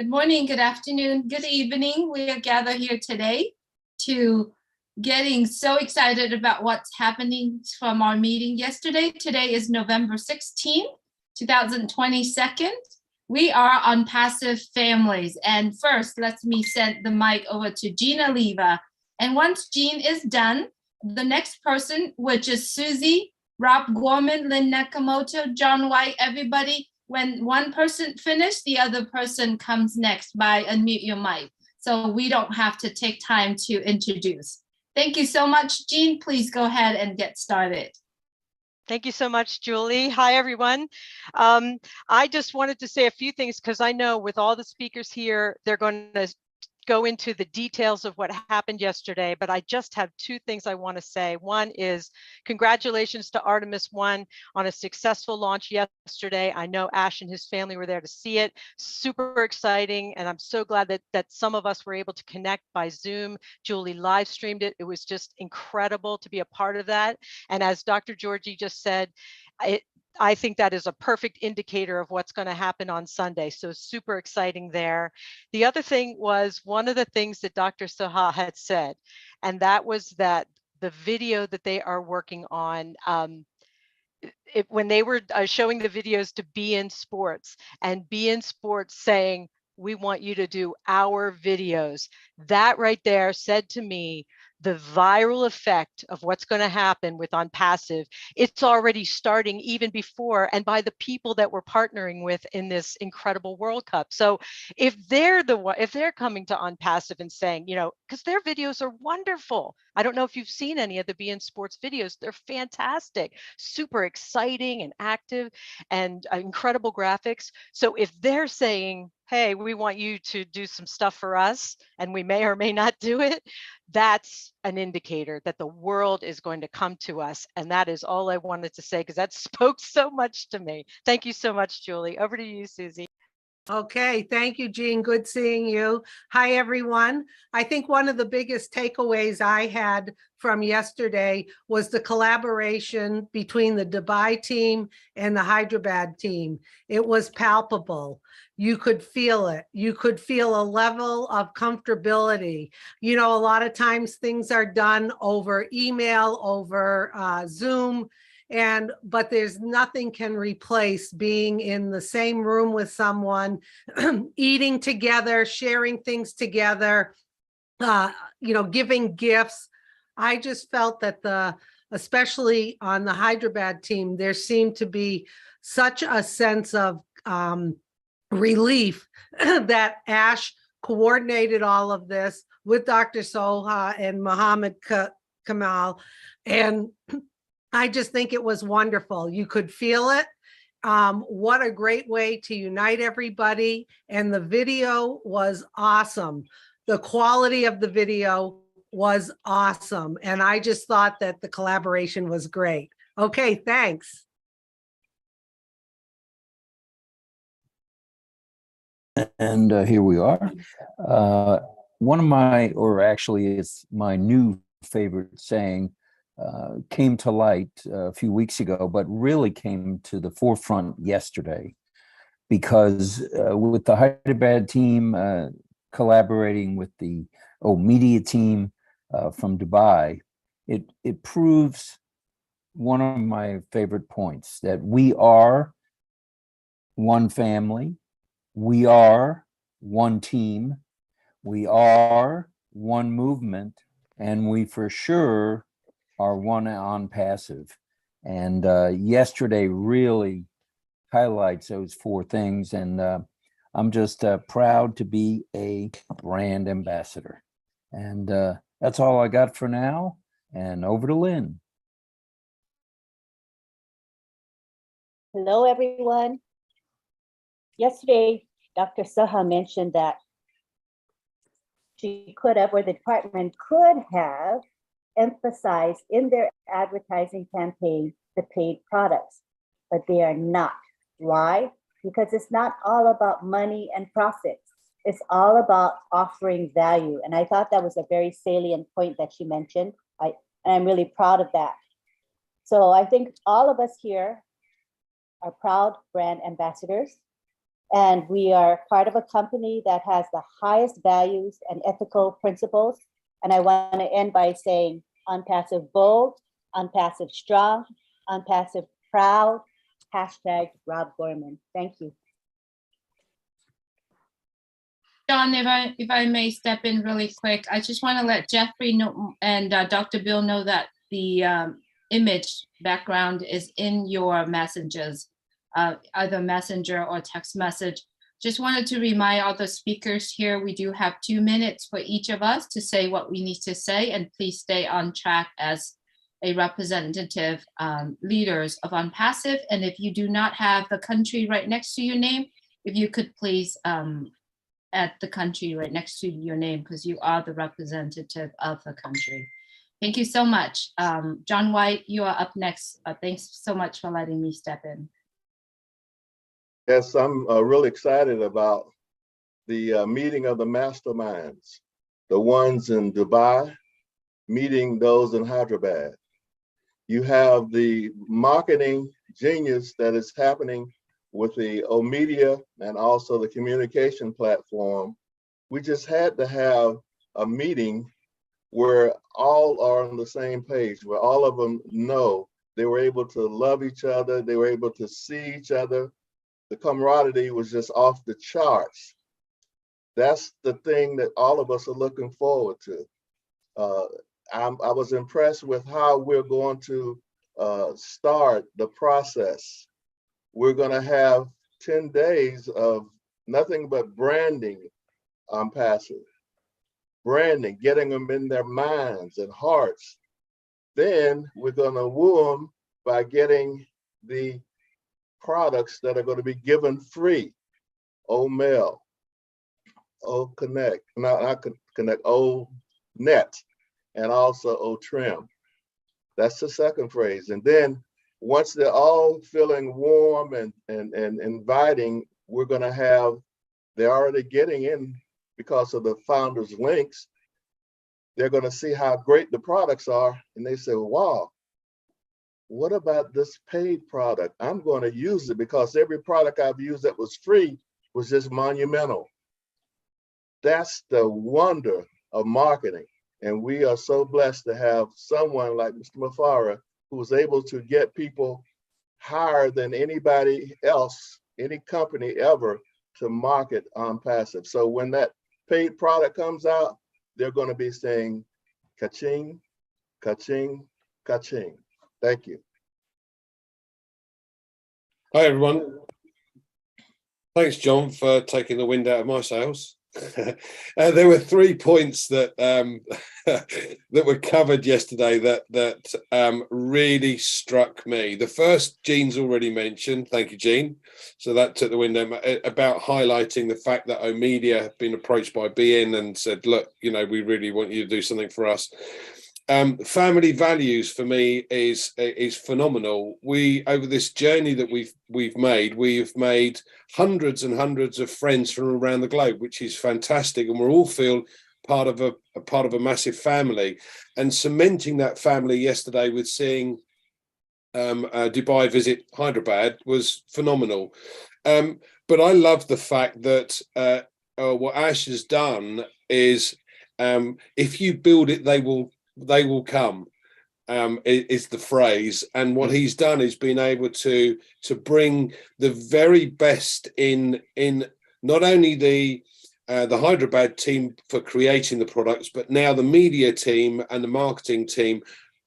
Good morning, good afternoon, good evening. We are gathered here today to getting so excited about what's happening from our meeting yesterday. Today is November 16th, 2022. We are on Passive Families. And first, let me send the mic over to Gina Leva. And once Jean is done, the next person, which is Susie, Rob Gorman, Lynn Nakamoto, John White, everybody, when one person finishes, the other person comes next by unmute your mic. So we don't have to take time to introduce. Thank you so much, Jean. Please go ahead and get started. Thank you so much, Julie. Hi, everyone. I just wanted to say a few things because I know with all the speakers here, they're going to go into the details of what happened yesterday, but I just have two things I want to say. One is congratulations to Artemis 1 on a successful launch yesterday. I know Ash and his family were there to see it. Super exciting. And I'm so glad that some of us were able to connect by Zoom. Julie live streamed it. It was just incredible to be a part of that. And as Dr. Georgie just said, I think that is a perfect indicator of what's going to happen on Sunday. So super exciting there. The other thing was one of the things that Dr. Saha had said, and that was that the video that they are working on, when they were showing the videos to Be In Sports and Be In Sports saying, we want you to do our videos. That right there said to me, the viral effect of what's going to happen with ONPASSIVE, it's already starting even before and by the people that we're partnering with in this incredible World Cup. So if they're coming to ONPASSIVE and saying, you know, because their videos are wonderful. I don't know if you've seen any of the Be In Sports videos. They're fantastic, super exciting and active and incredible graphics. So if they're saying, hey, we want you to do some stuff for us, and we may or may not do it, that's an indicator that the world is going to come to us. And that is all I wanted to say, because that spoke so much to me. Thank you so much, Julie. Over to you, Susie. Okay, thank you, Jean. Good seeing you. Hi, everyone. I think one of the biggest takeaways I had from yesterday was the collaboration between the Dubai team and the Hyderabad team. It was palpable. You could feel it. You could feel a level of comfortability. You know, a lot of times things are done over email, over Zoom, but there's nothing can replace being in the same room with someone, eating together, sharing things together, you know, giving gifts. I just felt that especially on the Hyderabad team, there seemed to be such a sense of relief that Ash coordinated all of this with Dr. Soha and Muhammad Kamal. And I just think it was wonderful. You could feel it. What a great way to unite everybody. And the video was awesome. The quality of the video was awesome. And I just thought that the collaboration was great. Okay, thanks. And here we are. One of my, or actually it's my new favorite saying, came to light a few weeks ago, but really came to the forefront yesterday, because with the Hyderabad team collaborating with the media team from Dubai, it proves one of my favorite points, that we are one family, we are one team, we are one movement, and we for sure are one ONPASSIVE. And yesterday really highlights those four things. And I'm just proud to be a brand ambassador. And that's all I got for now. And over to Lynn. Hello, everyone. Yesterday, Dr. Saha mentioned that she could have, or the department could have, emphasized in their advertising campaign the paid products, but they are not. Why? Because it's not all about money and profits. It's all about offering value. And I thought that was a very salient point that she mentioned. And I'm really proud of that. So I think all of us here are proud brand ambassadors. And we are part of a company that has the highest values and ethical principles. And I want to end by saying ONPASSIVE bold, ONPASSIVE strong, ONPASSIVE proud, hashtag Rob Gorman. Thank you. John, if I may step in really quick, I just want to let Jeffrey know and Dr. Bill know that the image background is in your messages, either messenger or text message. Just wanted to remind all the speakers here, we do have 2 minutes for each of us to say what we need to say, and please stay on track as a representative leaders of ONPASSIVE. And if you do not have the country right next to your name, if you could please add the country right next to your name, because you are the representative of the country. Thank you so much. John White, you are up next. Thanks so much for letting me step in. Yes, I'm really excited about the meeting of the masterminds, the ones in Dubai meeting those in Hyderabad. You have the marketing genius that is happening with the O-Media and also the communication platform. We just had to have a meeting where all are on the same page, where all of them know they were able to love each other, they were able to see each other. The camaraderie was just off the charts. That's the thing that all of us are looking forward to. I was impressed with how we're going to start the process. We're going to have 10 days of nothing but branding ONPASSIVE. Branding, getting them in their minds and hearts. Then we're going to woo them by getting the products that are going to be given free. O-Mail, O-Connect, not Connect, O-Net, and also O-Trim. That's the second phrase. And then once they're all feeling warm and inviting, we're going to have, they're already getting in because of the founders' links. They're going to see how great the products are. And they say, wow, what about this paid product? I'm going to use it because every product I've used that was free was just monumental. That's the wonder of marketing. And we are so blessed to have someone like Mr. Mufara who was able to get people higher than anybody else, any company ever, to market ONPASSIVE. So when that paid product comes out, they're going to be saying, ka-ching, ka-ching, ka-ching. Thank you. Hi, everyone. Thanks, John, for taking the wind out of my sails. There were 3 points that that were covered yesterday that really struck me. The first, Jean's already mentioned. Thank you, Jean. So that took the wind out, about highlighting the fact that O-Media have been approached by BN and said, look, you know, we really want you to do something for us. Family values for me is phenomenal. We, over this journey that we've made hundreds and hundreds of friends from around the globe, which is fantastic, and we all feel part of a massive family. And cementing that family yesterday with seeing Dubai visit Hyderabad was phenomenal. But I love the fact that what Ash has done is, if you build it, they will come, is the phrase. And what he's done is been able to bring the very best in not only the Hyderabad team for creating the products, but now the media team and the marketing team,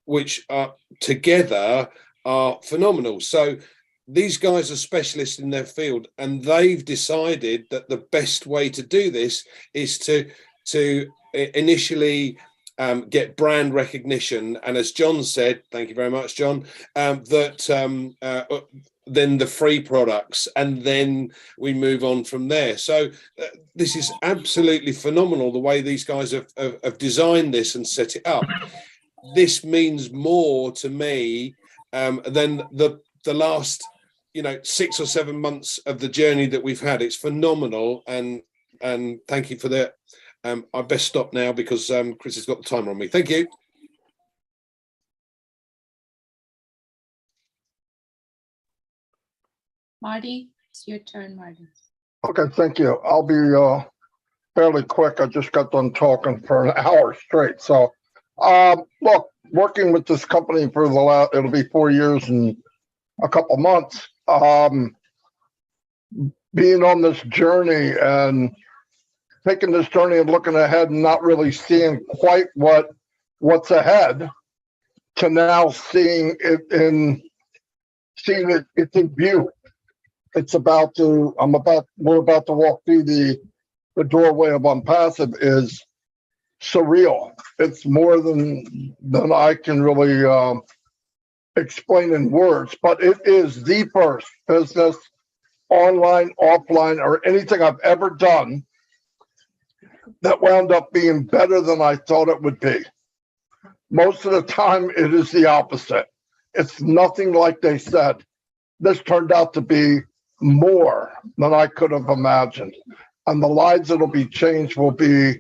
which are together are phenomenal. So these guys are specialists in their field, and they've decided that the best way to do this is to initially get brand recognition, and as John said, thank you very much, John, then the free products, and then we move on from there. So this is absolutely phenomenal, the way these guys have designed this and set it up. This means more to me than the last 6 or 7 months of the journey that we've had. It's phenomenal, and thank you for that. I best stop now because Chris has got the timer on me. Thank you. Marty, it's your turn, Marty. Okay, thank you. I'll be fairly quick. I just got done talking for an hour straight. So, look, working with this company for the last, it'll be 4 years and a couple months. Being on this journey and taking this journey and looking ahead and not really seeing quite what's ahead, to now seeing it it's in view. It's we're about to walk through the doorway of ONPASSIVE is surreal. It's more than I can really explain in words, but it is the first business, online, offline, or anything I've ever done that wound up being better than I thought it would be. Most of the time, it is the opposite. It's nothing like they said. This turned out to be more than I could have imagined. And the lives that'll be changed it'll be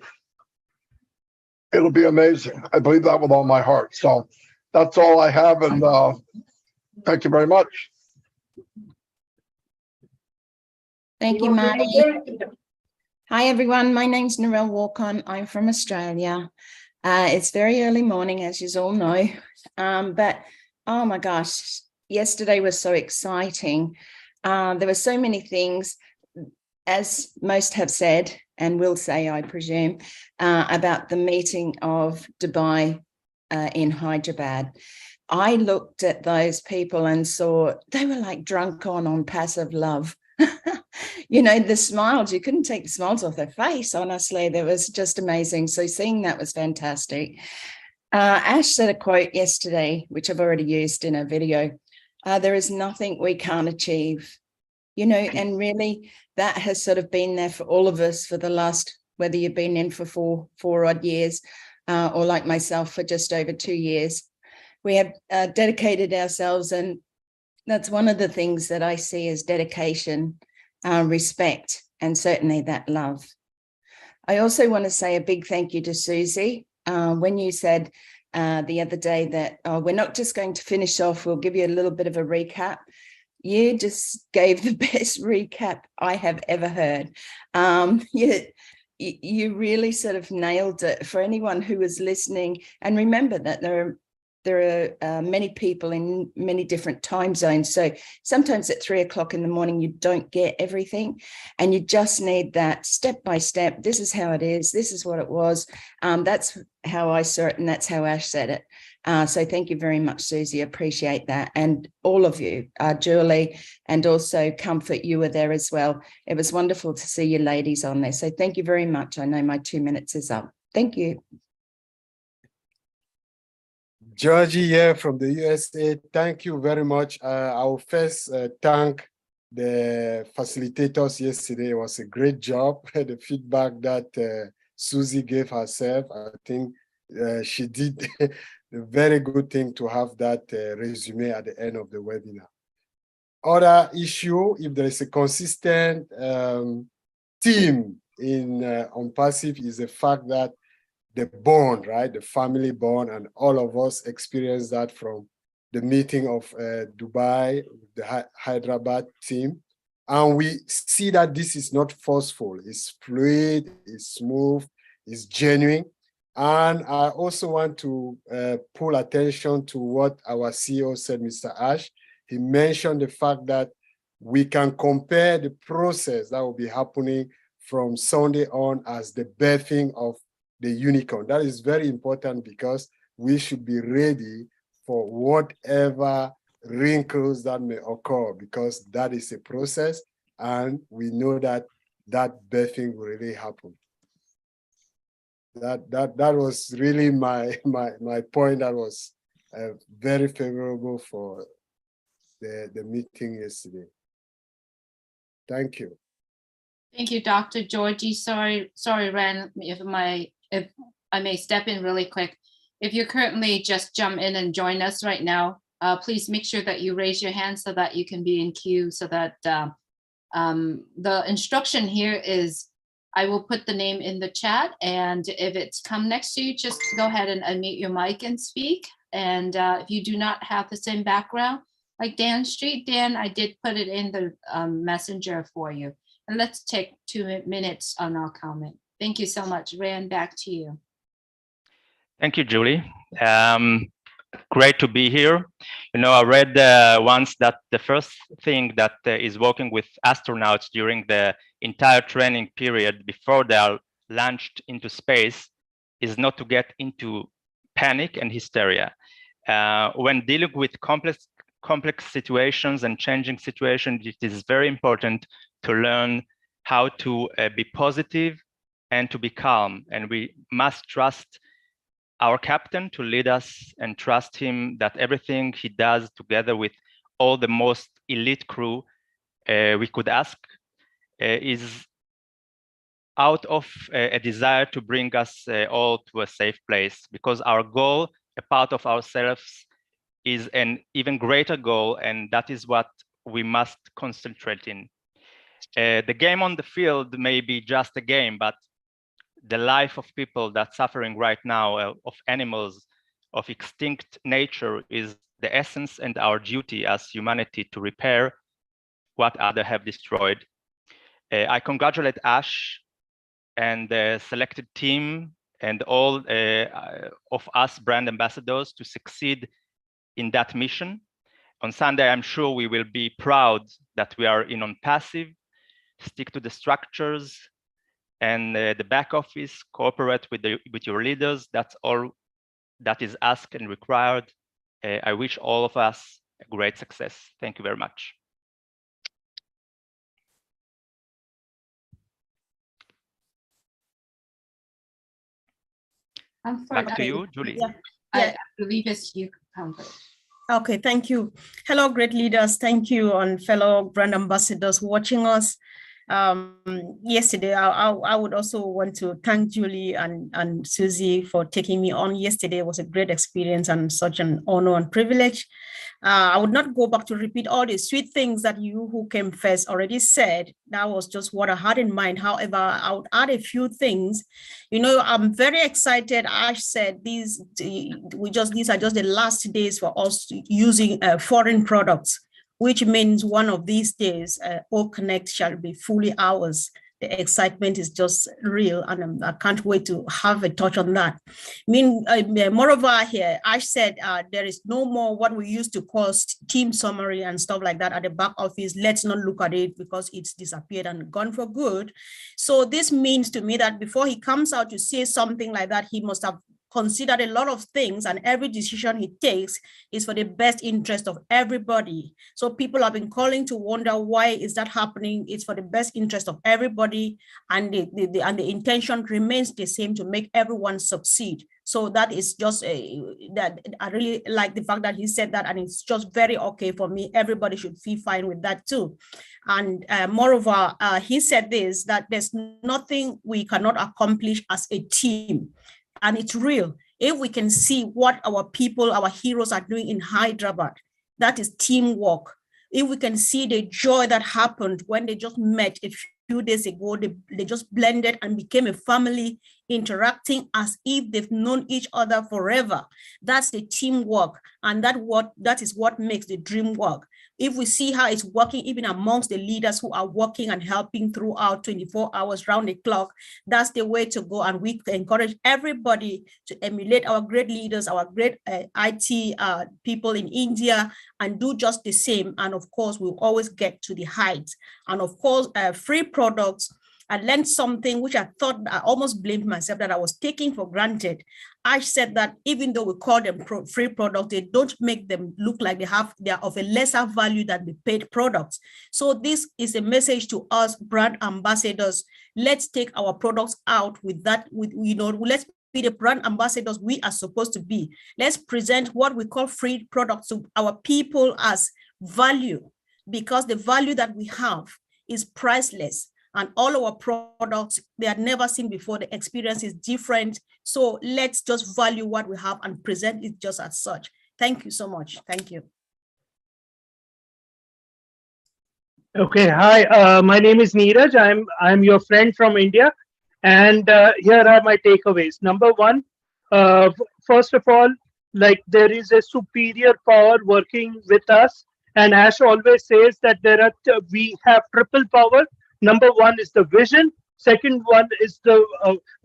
amazing. I believe that with all my heart. So that's all I have. And thank you very much. Thank you, Marty. Hi, everyone. My name's Narelle Walcon. I'm from Australia. It's very early morning, as you all know. But, oh my gosh, yesterday was so exciting. There were so many things, as most have said, and will say, I presume, about the meeting of Dubai in Hyderabad. I looked at those people and saw they were like drunk on passive love. You know, the smiles, you couldn't take the smiles off their face, honestly. That was just amazing. So seeing that was fantastic. Ash said a quote yesterday, which I've already used in a video. There is nothing we can't achieve, you know, and really that has sort of been there for all of us for the last, whether you've been in for four odd years or like myself for just over 2 years. We have dedicated ourselves, and that's one of the things that I see as dedication, respect, and certainly that love. I also want to say a big thank you to Susie. When you said the other day that we're not just going to finish off, we'll give you a little bit of a recap. You just gave the best recap I have ever heard. You really sort of nailed it for anyone who was listening. And remember that there are many people in many different time zones. So sometimes at 3 o'clock in the morning, you don't get everything, and you just need that step by step. This is how it is. This is what it was. That's how I saw it, and that's how Ash said it. So thank you very much, Susie. Appreciate that. And all of you, Julie, and also Comfort, you were there as well. It was wonderful to see you ladies on there. So thank you very much. I know my 2 minutes is up. Thank you. Georgie here from the USA. Thank you very much. I will first thank the facilitators yesterday. It was a great job. The feedback that Susie gave herself, I think she did a very good thing to have that resume at the end of the webinar. Other issue, if there is a consistent theme in ONPASSIVE, is the fact that the bond, right? The family bond, and all of us experience that from the meeting of Dubai, the Hyderabad team. And we see that this is not forceful, it's fluid, it's smooth, it's genuine. And I also want to pull attention to what our CEO said, Mr. Ash. He mentioned the fact that we can compare the process that will be happening from Sunday on as the birthing of the unicorn. That is very important because we should be ready for whatever wrinkles that may occur, because that is a process and we know that that birthing will really happen. That was really my point. That was very favorable for the meeting yesterday. Thank you. Thank you, Dr. Georgie. Sorry, Ren, if I may step in really quick. If you're currently just jump in and join us right now, please make sure that you raise your hand so that you can be in queue, so that the instruction here is I will put the name in the chat, and if it's come next to you, just go ahead and unmute your mic and speak. And if you do not have the same background like Dan Street, Dan, I did put it in the messenger for you. And let's take 2 minutes on our comment. Thank you so much. Rand, back to you. Thank you, Julie. Great to be here. You know, I read once that the first thing that is working with astronauts during the entire training period before they are launched into space is not to get into panic and hysteria. When dealing with complex situations and changing situations, it is very important to learn how to be positive and to be calm. And we must trust our captain to lead us and trust him that everything he does together with all the most elite crew we could ask is out of a desire to bring us all to a safe place, because our goal, a part of ourselves, is an even greater goal, and that is what we must concentrate in. The game on the field may be just a game, but the life of people that's suffering right now, of animals, of extinct nature, is the essence and our duty as humanity to repair what others have destroyed. I congratulate Ash and the selected team and all of us brand ambassadors to succeed in that mission. On Sunday, I'm sure we will be proud that we are in ONPASSIVE, stick to the structures, and the back office, cooperate with your leaders. That's all that is asked and required. I wish all of us a great success. Thank you very much. Back to you, Julie. Yeah. I believe it's you, Comfort. Okay, thank you. Hello, great leaders. Thank you, and fellow brand ambassadors watching us. Yesterday, I would also want to thank Julie and Susie for taking me on yesterday. It was a great experience and such an honor and privilege. I would not go back to repeat all the sweet things that you who came first already said. That was just what I had in mind. However, I would add a few things. You know, I'm very excited. Ash said these are just the last days for us using foreign products, which means one of these days, All Connect shall be fully ours. The excitement is just real, and I can't wait to have a touch on that. Moreover, here, Ash said there is no more what we used to call team summary and stuff like that at the back office. Let's not look at it because it's disappeared and gone for good. So this means to me that before he comes out to say something like that, he must have considered a lot of things, and every decision he takes is for the best interest of everybody. So people have been calling to wonder why is that happening. It's for the best interest of everybody, and the intention remains the same, to make everyone succeed. So that is just that I really like the fact that he said that, and it's just very okay for me. Everybody should feel fine with that too. And moreover, he said this, that there's nothing we cannot accomplish as a team. And it's real. If we can see what our people, our heroes are doing in Hyderabad, that is teamwork. If we can see the joy that happened when they just met a few days ago, they just blended and became a family, interacting as if they've known each other forever. That's the teamwork, and that is what makes the dream work. If we see how it's working even amongst the leaders who are working and helping throughout 24 hours round the clock, that's the way to go. And we encourage everybody to emulate our great leaders, our great IT people in India, and do just the same. And of course, we'll always get to the heights. And of course, free products. I learned something which I thought, I almost blamed myself that I was taking for granted. I said that even though we call them free products, they don't make them look like they are of a lesser value than the paid products. So this is a message to us brand ambassadors. Let's take our products out with that, let's be the brand ambassadors we are supposed to be. Let's present what we call free products to our people as value, because the value that we have is priceless. And all our products, they are never seen before. The experience is different. So let's just value what we have and present it just as such. Thank you so much. Thank you. Okay, hi, my name is Neeraj. I'm your friend from India. And here are my takeaways. Number one, first of all, like there is a superior power working with us. And Ash always says that we have triple power. Number one is the vision. Second one is the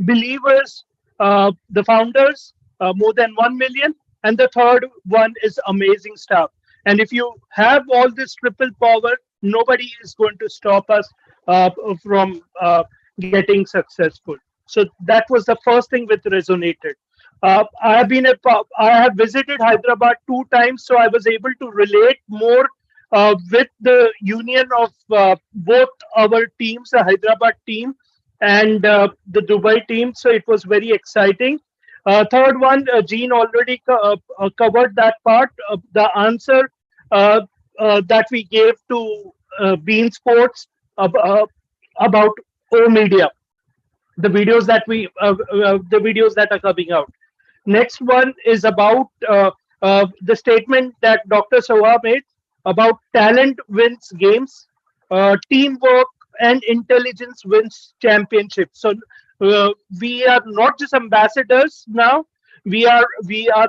believers, the founders, more than 1 million. And the third one is amazing staff. And if you have all this triple power, nobody is going to stop us from getting successful. So that was the first thing which resonated. I have visited Hyderabad 2 times, so I was able to relate more with the union of both our teams, the Hyderabad team and the Dubai team. So it was very exciting. Third one, Jean already covered that part. The answer that we gave to Bean Sports about O Media, the videos that are coming out. Next one is about the statement that Dr. Sawa made about talent wins games, teamwork and intelligence wins championships. So we are not just ambassadors now; we are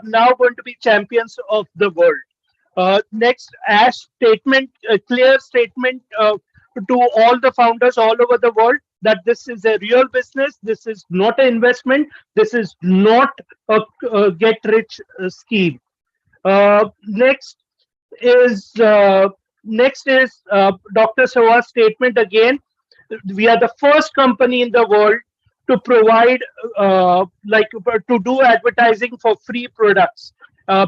now going to be champions of the world. Next, Ash statement, a clear statement to all the founders all over the world that this is a real business. This is not an investment. This is not a get-rich scheme. Next is Dr. Sawa's statement again. We are the first company in the world to provide to do advertising for free products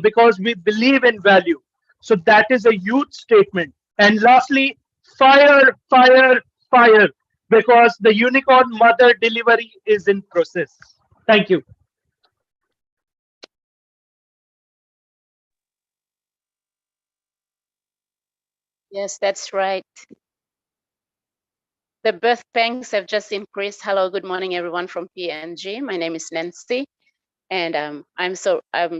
because we believe in value. So that is a huge statement. And lastly, fire, fire, fire, because the unicorn mother delivery is in process. Thank you. Yes, that's right. The birth pangs have just increased. Hello, good morning, everyone from PNG. My name is Nancy, and I'm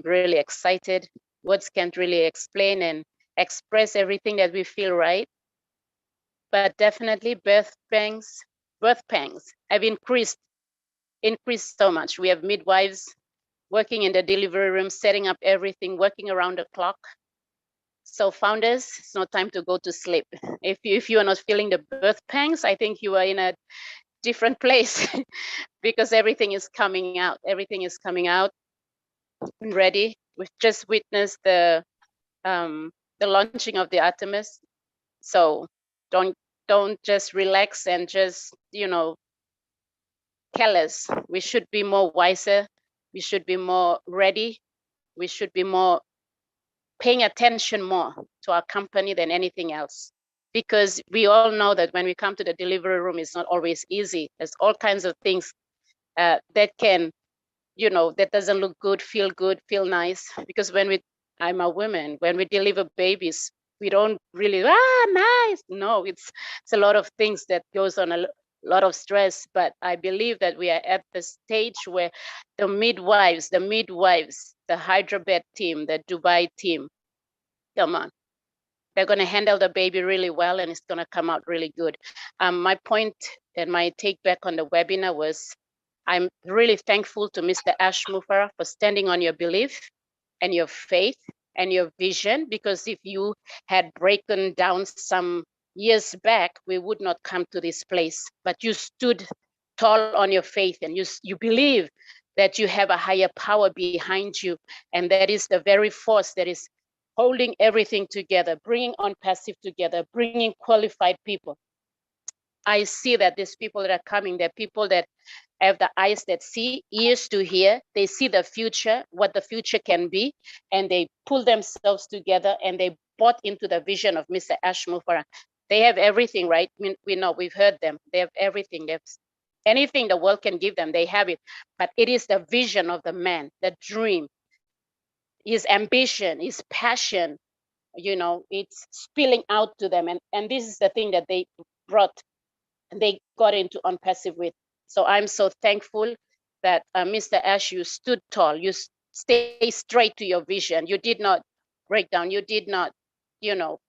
really excited. Words can't really explain and express everything that we feel, right? But definitely birth pangs have increased so much. We have midwives working in the delivery room, setting up everything, working around the clock. So founders, it's not time to go to sleep. If you are not feeling the birth pangs, I think you are in a different place because everything is coming out. Everything is coming out and ready. We've just witnessed the launching of the Artemis. So don't just relax and just, careless. We should be more wiser. We should be more ready. We should be more paying attention more to our company than anything else. Because we all know that when we come to the delivery room, it's not always easy. There's all kinds of things that can, that doesn't look good, feel nice. Because I'm a woman, when we deliver babies, we don't really, nice. No, it's a lot of things that goes on, a lot of stress. But I believe that we are at the stage where the midwives, the Hyderabad team, the Dubai team, come on, they're going to handle the baby really well, and it's going to come out really good. My point and my take back on the webinar was, I'm really thankful to Mr. Ash Mufara for standing on your belief and your faith and your vision, because if you had broken down some years back, we would not come to this place. But you stood tall on your faith, and you believe that you have a higher power behind you, and that is the very force that is holding everything together, bringing ONPASSIVE together, bringing qualified people. I see that these people that are coming, they're people that have the eyes that see, ears to hear. They see the future, what the future can be, and they pull themselves together and they bought into the vision of Mr. Ash Mufara. They have everything, right? We know, we've heard them. They have everything. They have anything the world can give them, they have it. But it is the vision of the man, the dream, his ambition, his passion, it's spilling out to them. And this is the thing that they got into ONPASSIVE with. So I'm so thankful that Mr. Ash, you stood tall, you stay straight to your vision. You did not break down, you did not,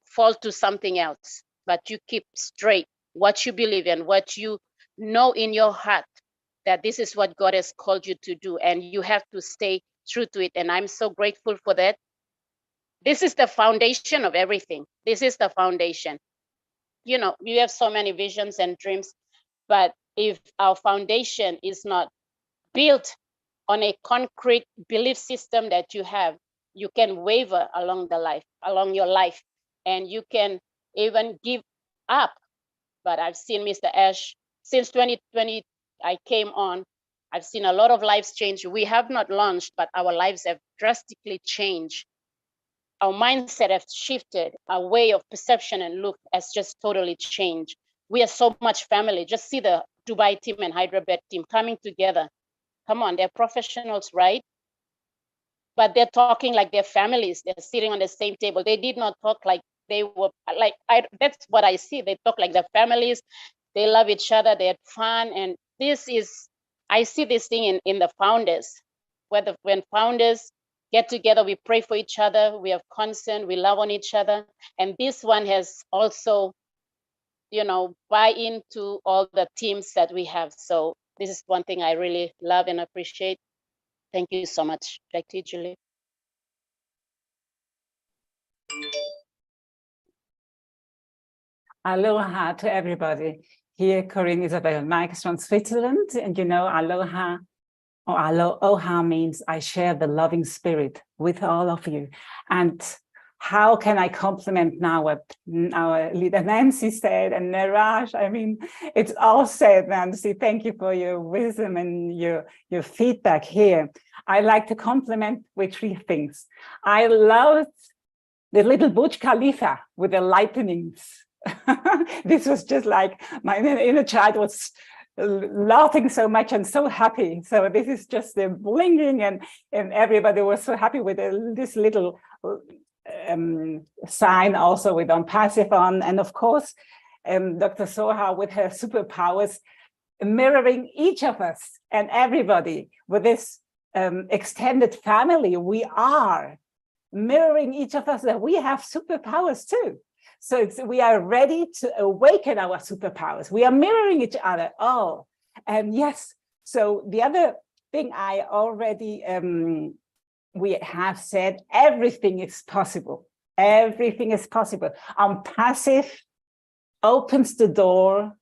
fall to something else, but you keep straight what you believe in, what you know in your heart, that this is what God has called you to do, and you have to stay true to it. And I'm so grateful for that. This is the foundation of everything. This is the foundation. you know, we have so many visions and dreams, but if our foundation is not built on a concrete belief system that you have, you can waver along your life, and you can even give up. But I've seen Mr. Ash since 2020, I came on. I've seen a lot of lives change. We have not launched, but our lives have drastically changed. Our mindset has shifted. Our way of perception and look has just totally changed. We are so much family. Just see the Dubai team and Hyderabad team coming together. Come on, they're professionals, right? But they're talking like they're families. They're sitting on the same table. They did not talk like they were like, that's what I see. They talk like they're families. They love each other. They had fun. And this is, I see this thing in the founders, when founders get together, we pray for each other. We have concern. We love on each other. And this one has also, you know, buy into all the teams that we have. So this is one thing I really love and appreciate. Thank you so much. Back to you, Julie. Aloha to everybody. Here, Corinne Isabel Mikes from Switzerland. And you know, aloha or aloha means I share the loving spirit with all of you. And how can I compliment now what our leader Nancy said and Neeraj? I mean, it's all said, Nancy. Thank you for your wisdom and your feedback here. I like to compliment with 3 things. I loved the little Burj Khalifa with the lightnings. This was just like my inner child was laughing so much and so happy. So this is just the blinging, and everybody was so happy with this little sign also with ONPASSIVE on. And of course, Dr. Soha with her superpowers, mirroring each of us and everybody with this extended family. We are mirroring each of us that we have superpowers too. So we are ready to awaken our superpowers. We are mirroring each other. Oh, and yes. So the other thing I already, we have said, everything is possible. Everything is possible. ONPASSIVE opens the door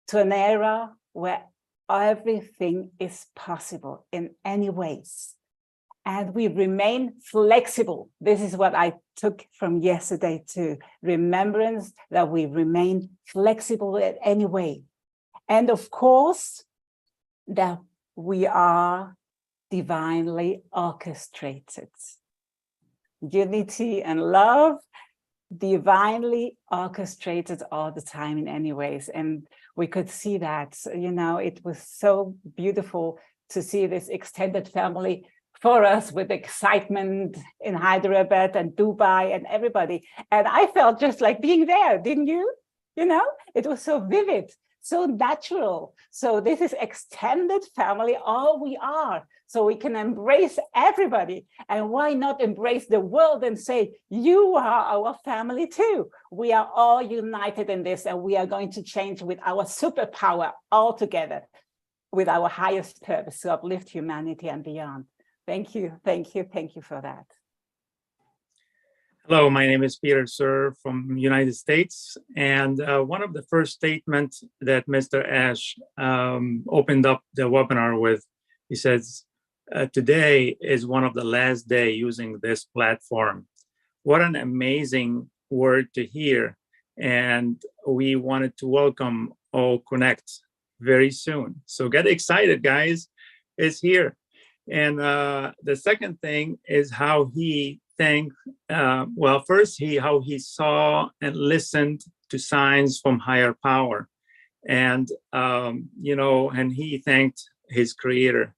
to an era where everything is possible in any ways. And we remain flexible. This is what I took from yesterday too. Remembrance that we remain flexible in any way. And of course, that we are divinely orchestrated. Unity and love, divinely orchestrated all the time in any ways. And we could see that, you know, it was so beautiful to see this extended family for us with excitement in Hyderabad and Dubai and everybody. And I felt just like being there, didn't you? You know, it was so vivid, so natural. So this is extended family, all we are. So we can embrace everybody. And why not embrace the world and say, you are our family too. We are all united in this, and we are going to change with our superpower all together, with our highest purpose to uplift humanity and beyond. Thank you, thank you, thank you for that. Hello, my name is Peter Sir from United States. And one of the first statements that Mr. Ash opened up the webinar with, he says, today is one of the last day using this platform. What an amazing word to hear. And we wanted to welcome all Connect very soon. So get excited, guys, it's here. And the second thing is how he thanked, well, first, how he saw and listened to signs from higher power. And, you know, and he thanked his creator.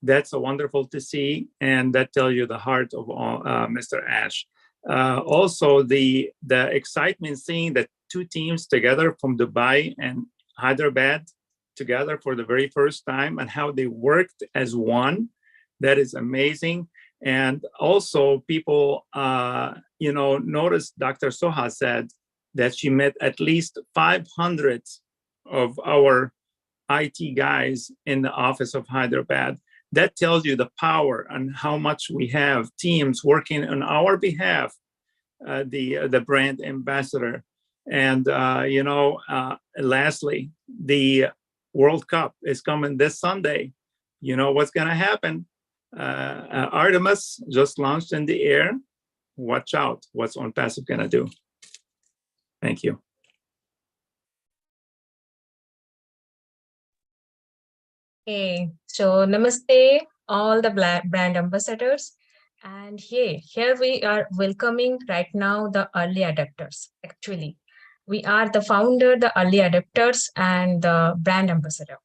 That's a wonderful to see. And that tells you the heart of all, Mr. Ash. Also, the excitement seeing the 2 teams together from Dubai and Hyderabad together for the very first time, and how they worked as one. That is amazing. And also people, you know, notice Dr. Soha said that she met at least 500 of our IT guys in the office of Hyderabad. That tells you the power and how much we have teams working on our behalf, the brand ambassador. And, lastly, the World Cup is coming this Sunday. You know what's going to happen. Artemis just launched in the air. Watch out. What's ONPASSIVE going to do? Thank you. Hey, so namaste, all the brand ambassadors. And here we are welcoming right now the early adopters. Actually, we are the founder, the early adopters, and the brand ambassador.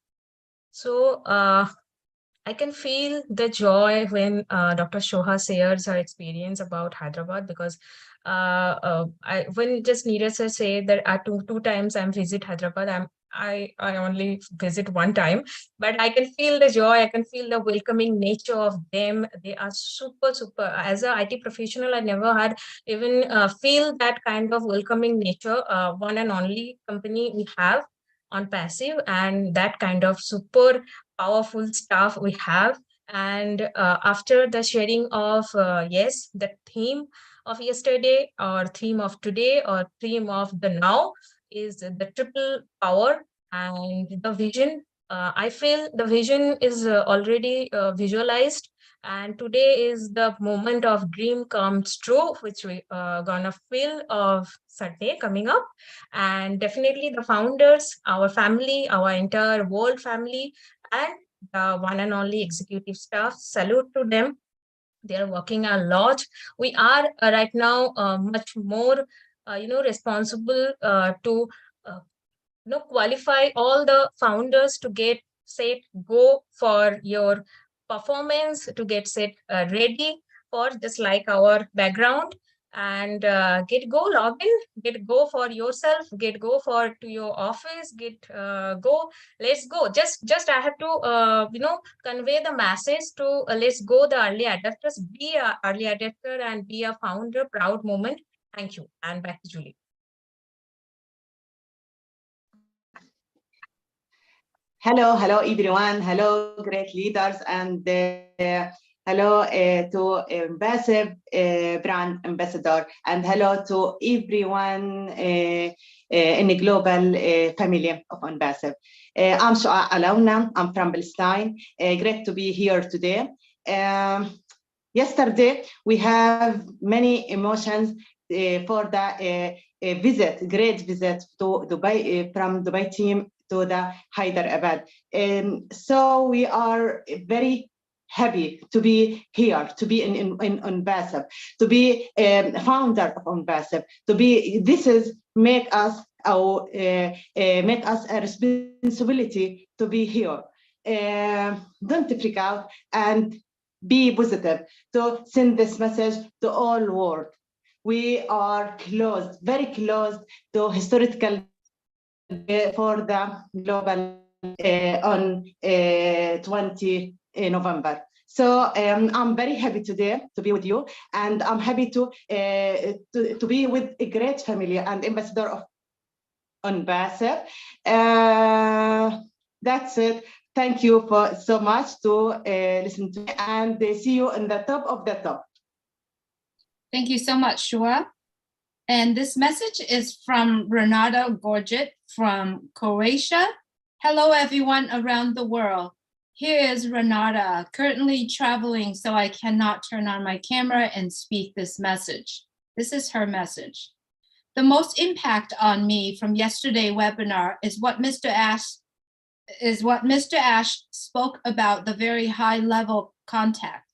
So I can feel the joy when Dr. Shoha shares her experience about Hyderabad, because when just Neeraj sir say that two times I'm visit Hyderabad, I only visit one time, but I can feel the joy. I can feel the welcoming nature of them. They are super. As a IT professional, I never had even feel that kind of welcoming nature. One and only company we have ONPASSIVE, and that kind of super powerful staff we have. And after the sharing of the theme of yesterday, or theme of today, or theme of the now, is the triple power and the vision. I feel the vision is already visualized, and today is the moment of dream comes true, which we gonna feel of Sunday coming up. And definitely the founders, our family, our entire world family, and the one and only executive staff, salute to them. They are working a lot. We are right now much more responsible to qualify all the founders to get set go for your performance, to get set ready for just like our background, and get go log in, get go for yourself, get go for to your office, get go, let's go. Just I have to convey the message to let's go the early adopters, be a early adopter and be a founder, proud moment. Thank you, and back to Julie. Hello everyone. Hello, great leaders, and hello to ONPASSIVE brand ambassador, and hello to everyone in the global family of ONPASSIVE. I'm Shoa Alauna. I'm from Palestine. Great to be here today. Yesterday, we have many emotions for the great visit to Dubai from Dubai team to the Hyderabad. So we are very happy to be here, to be in ONPASSIVE, to be founder of ONPASSIVE, to be, this is make us a responsibility to be here. Don't freak out and be positive, to send this message to all world. We are close, very close to historical for the global on 20 November. So I'm very happy today to be with you, and I'm happy to be with a great family and ambassador of ONPASSIVE. That's it. Thank you for so much to listen to me, and see you in the top of the top. Thank you so much, Shua. And this message is from Renata Gorget from Croatia. Hello, everyone around the world. Here is Renata, currently traveling, so I cannot turn on my camera and speak this message. This is her message. The most impact on me from yesterday's webinar is what Mr. Ash spoke about, the very high level contact.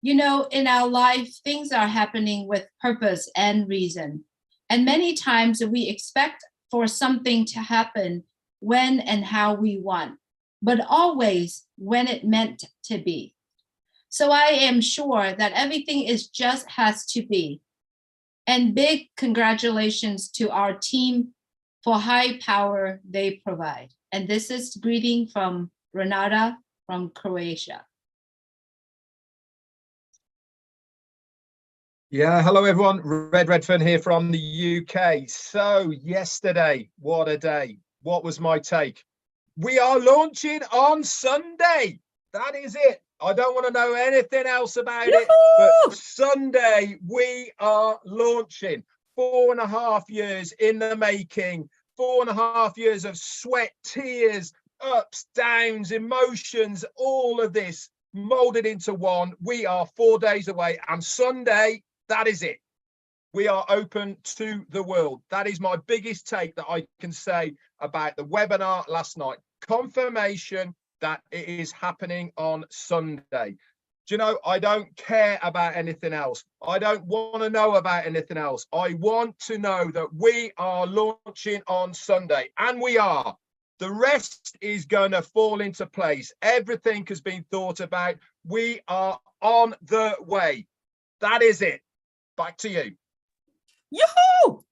You know, in our life, things are happening with purpose and reason. And many times we expect for something to happen when and how we want, but always when it meant to be. So I am sure that everything is just has to be. And big congratulations to our team for high power they provide. And this is greeting from Renata from Croatia. Yeah, hello everyone. Redfern here from the UK. So yesterday, what a day. What was my take? We are launching on Sunday. That is it. I don't want to know anything else about it, but Sunday we are launching. 4.5 years in the making, 4.5 years of sweat, tears, ups, downs, emotions, all of this molded into one. We are 4 days away, and Sunday, that is it. We are open to the world. That is my biggest take that I can say about the webinar last night. Confirmation that it is happening on Sunday. Do you know, I don't care about anything else. I don't want to know about anything else. I want to know that we are launching on Sunday, and we are. The rest is going to fall into place. Everything has been thought about. We are on the way. That is it. Back to you. Yoo-hoo!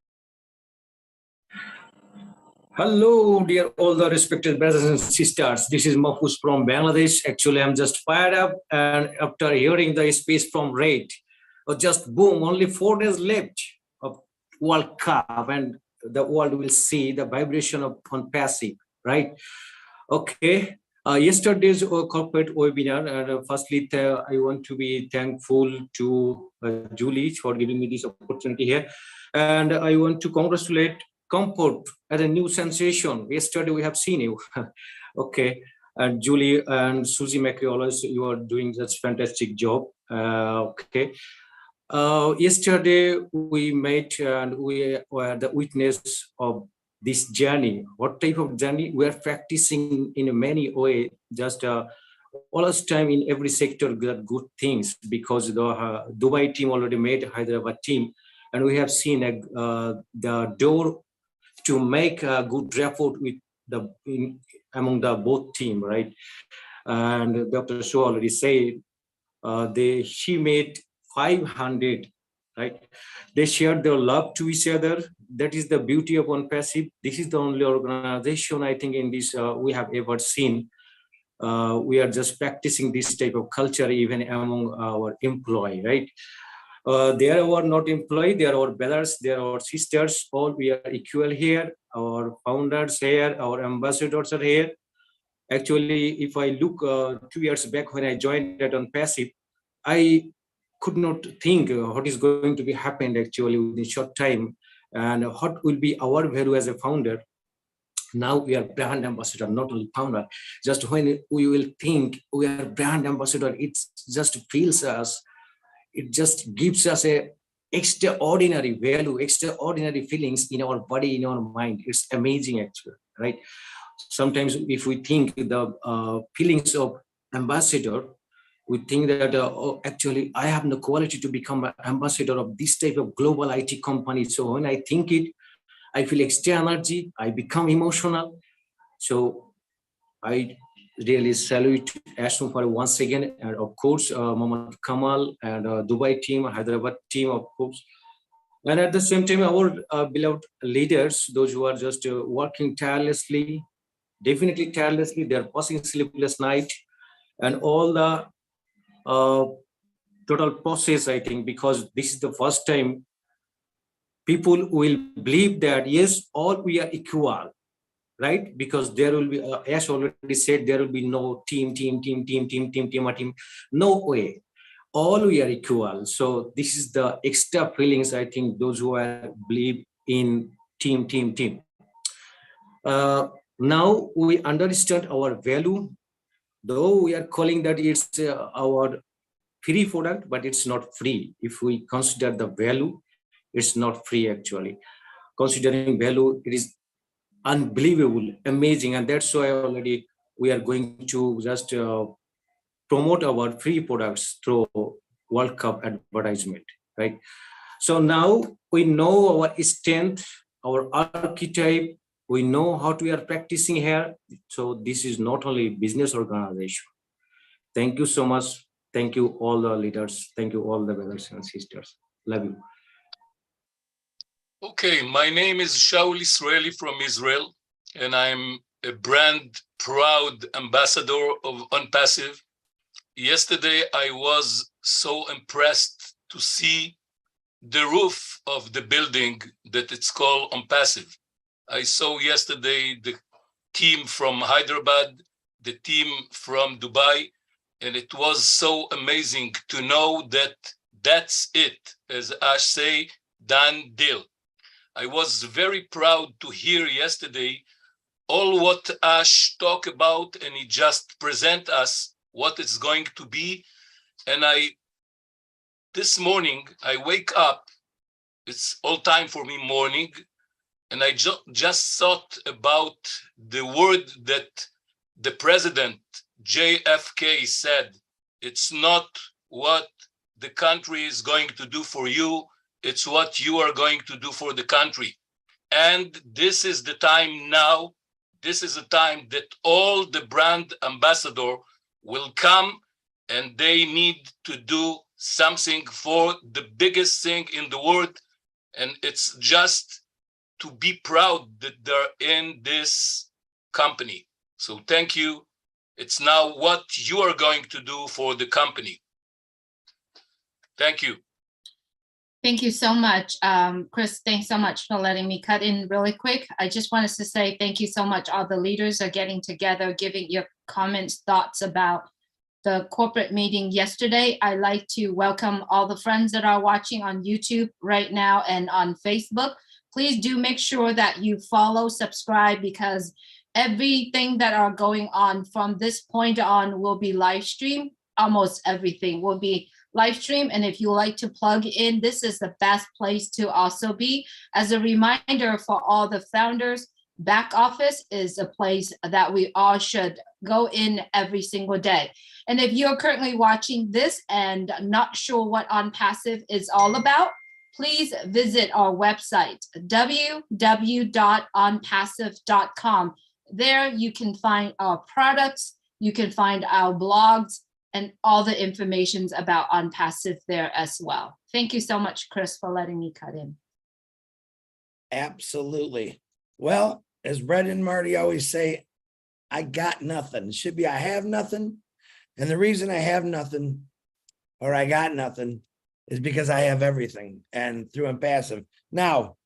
Hello, dear all the respected brothers and sisters. This is Mahfouz from Bangladesh. Actually, I'm just fired up, and after hearing the speech from Raid, just boom, only 4 days left of World Cup, and the world will see the vibration of ONPASSIVE, right? Okay. Yesterday's corporate webinar, and firstly, I want to be thankful to Julie for giving me this opportunity here, and I want to congratulate Comfort as a new sensation. Yesterday we have seen you. Okay, and Julie and Susie McCullough, you are doing such fantastic job. Okay. Yesterday we met and we were the witness of this journey. What type of journey? We are practicing in many ways, just all this time in every sector got good things, because the Dubai team already made Hyderabad team, and we have seen the door to make a good rapport with the among the both team, right? And Dr. Shaw already said she made 500, right? They shared their love to each other. That is the beauty of ONPASSIVE. This is the only organization I think in this we have ever seen. We are just practicing this type of culture even among our employee, right? They are our not employee, they are our brothers, they are our sisters, all we are equal here. Our founders here, our ambassadors are here. Actually, if I look 2 years back when I joined at ONPASSIVE, I could not think what is going to be happened actually within a short time, and what will be our value as a founder. Now we are brand ambassador, not only founder. Just when we will think we are brand ambassador, it just feels us. It just gives us a extraordinary value, extraordinary feelings in our body, in our mind. It's amazing actually, right? Sometimes if we think the feelings of ambassador, we think that oh, actually I have the quality to become an ambassador of this type of global IT company. So when I think it, I feel extra energy, I become emotional. So I really salute Ashton for once again, and of course, Mohammad Kamal and Dubai team, Hyderabad team, of course. And at the same time, our beloved leaders, those who are just working tirelessly, definitely tirelessly, they're passing sleepless night, and all the total process, I think, because this is the first time people will believe that, yes, all we are equal. Right? Because there will be, as already said, there will be no team. No way. All we are equal. So this is the extra feelings, I think, those who are believe in team. Now we understand our value, though we are calling that it's our free product, but it's not free. If we consider the value, it's not free actually. Considering value, it is unbelievable, amazing, and that's why already we are going to just promote our free products through World Cup advertisement, right? So now we know our strength, our archetype, we know how we are practicing here. So this is not only business organization. Thank you so much. Thank you all the leaders. Thank you all the brothers and sisters. Love you. Okay, my name is Shaul Israeli from Israel, and I'm a brand proud ambassador of ONPASSIVE. Yesterday, I was so impressed to see the roof of the building that it's called ONPASSIVE. I saw yesterday the team from Hyderabad, the team from Dubai, and it was so amazing to know that that's it, as Ash say, done deal. I was very proud to hear yesterday all what Ash talked about, and he just present us what it's going to be. And this morning, I wake up, it's all time for me morning, and I just thought about the word that the president, JFK, said. It's not what the country is going to do for you, it's what you are going to do for the country. And this is the time now, this is the time that all the brand ambassador will come and they need to do something for the biggest thing in the world. And it's just to be proud that they're in this company. So thank you. It's now what you are going to do for the company. Thank you. Thank you so much. Chris, thanks so much for letting me cut in really quick. I just wanted to say thank you so much. All the leaders are getting together, giving your comments, thoughts about the corporate meeting yesterday. I'd like to welcome all the friends that are watching on YouTube right now and on Facebook. Please do make sure that you follow, subscribe, because everything that are going on from this point on will be live streamed. Almost everything will be live stream. And if you like to plug in, this is the best place to also be. As a reminder for all the founders, back office is a place that we all should go in every single day. And if you're currently watching this and not sure what ONPASSIVE is all about, please visit our website, www.onpassive.com. There you can find our products, you can find our blogs, and all the information about ONPASSIVE there as well. Thank you so much, Chris, for letting me cut in. Absolutely. Well, as Brett and Marty always say, I got nothing. It should be I have nothing. And the reason I have nothing or I got nothing is because I have everything, and through ONPASSIVE. Now,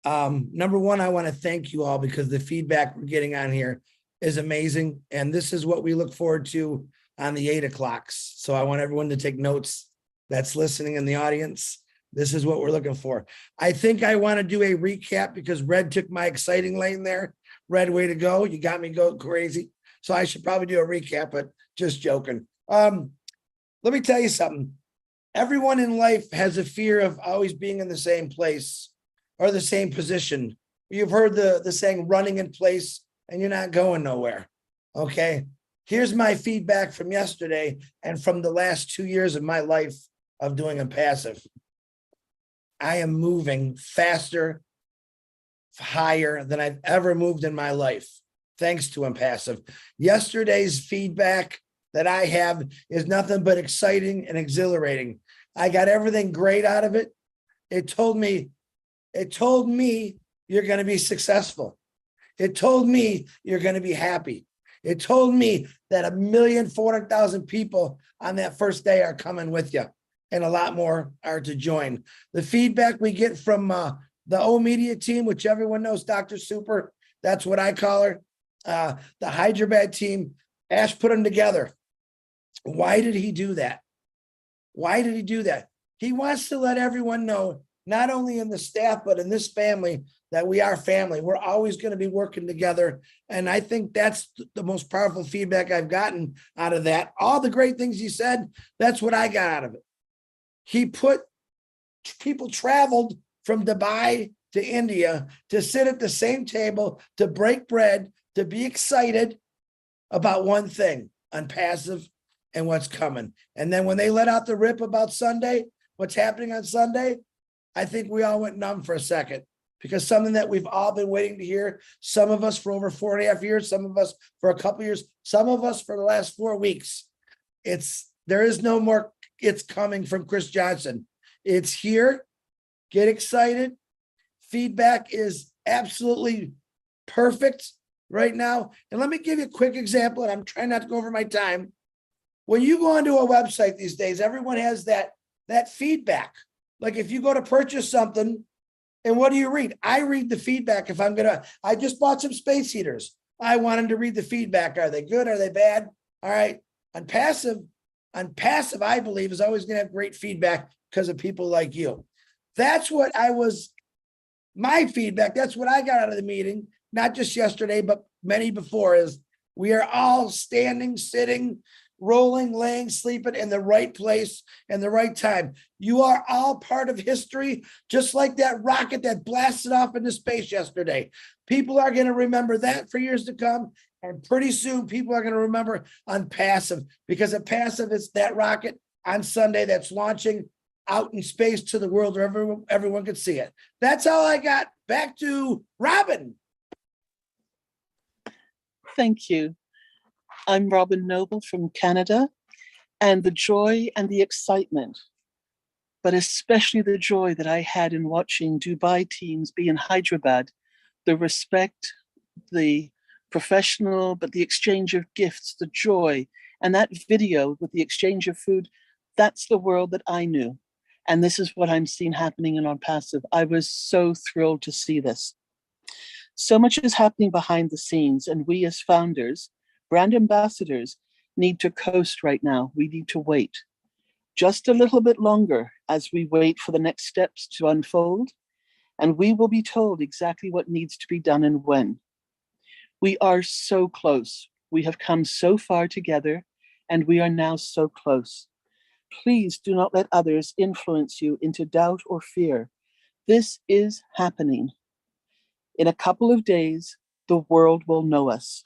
number one, I want to thank you all because the feedback we're getting on here is amazing. And this is what we look forward to on the 8 o'clocks. So I want everyone to take notes that's listening in the audience. This is what we're looking for. I think I want to do a recap because Red took my exciting lane there. Red, way to go. You got me going crazy. So I should probably do a recap, but just joking. Let me tell you something. Everyone in life has a fear of always being in the same place or the same position. You've heard the saying running in place and you're not going nowhere. Okay. Here's my feedback from yesterday and from the last 2 years of my life of doing ONPASSIVE. I am moving faster, higher than I've ever moved in my life, thanks to ONPASSIVE. Yesterday's feedback that I have is nothing but exciting and exhilarating. I got everything great out of it. It told me you're going to be successful. It told me you're going to be happy. It told me that 1,400,000 people on that first day are coming with you, and a lot more are to join. The feedback we get from the O Media team, which everyone knows, Dr. Super, that's what I call her, the Hyderabad team, Ash put them together. Why did he do that? Why did he do that? He wants to let everyone know, not only in the staff, but in this family, that we are family. We're always going to be working together. And I think that's the most powerful feedback I've gotten out of that. All the great things he said, that's what I got out of it. People traveled from Dubai to India to sit at the same table, to break bread, to be excited about one thing, ONPASSIVE and what's coming. And then when they let out the rip about Sunday, what's happening on Sunday, I think we all went numb for a second, because something that we've all been waiting to hear, some of us for over 4.5 years, some of us for a couple years, some of us for the last 4 weeks. There is no more it's coming from Chris Johnson. It's here. Get excited. Feedback is absolutely perfect right now. And let me give you a quick example, and I'm trying not to go over my time. When you go onto a website these days, everyone has that feedback. Like if you go to purchase something, and what do you read? I read the feedback. I just bought some space heaters. I wanted to read the feedback. Are they good? Are they bad? All right. ONPASSIVE, I believe, is always going to have great feedback because of people like you. That's what I was my feedback, that's what I got out of the meeting, not just yesterday, but many before, is we are all standing, sitting, rolling, laying, sleeping in the right place and the right time. You are all part of history, just like that rocket that blasted off into space yesterday. People are going to remember that for years to come. And pretty soon people are going to remember ONPASSIVE, because ONPASSIVE is that rocket on Sunday that's launching out in space to the world where everyone could see it. That's all I got. Back to Robin. Thank you. I'm Robin Noble from Canada, and the joy and the excitement, but especially the joy that I had in watching Dubai teams be in Hyderabad, the respect, the professional, but the exchange of gifts, the joy, and that video with the exchange of food, that's the world that I knew. And this is what I'm seeing happening in ONPASSIVE. I was so thrilled to see this. So much is happening behind the scenes, and we as founders, brand ambassadors, need to coast right now. We need to wait just a little bit longer as we wait for the next steps to unfold, and we will be told exactly what needs to be done and when. We are so close. We have come so far together, and we are now so close. Please do not let others influence you into doubt or fear. This is happening. In a couple of days, the world will know us.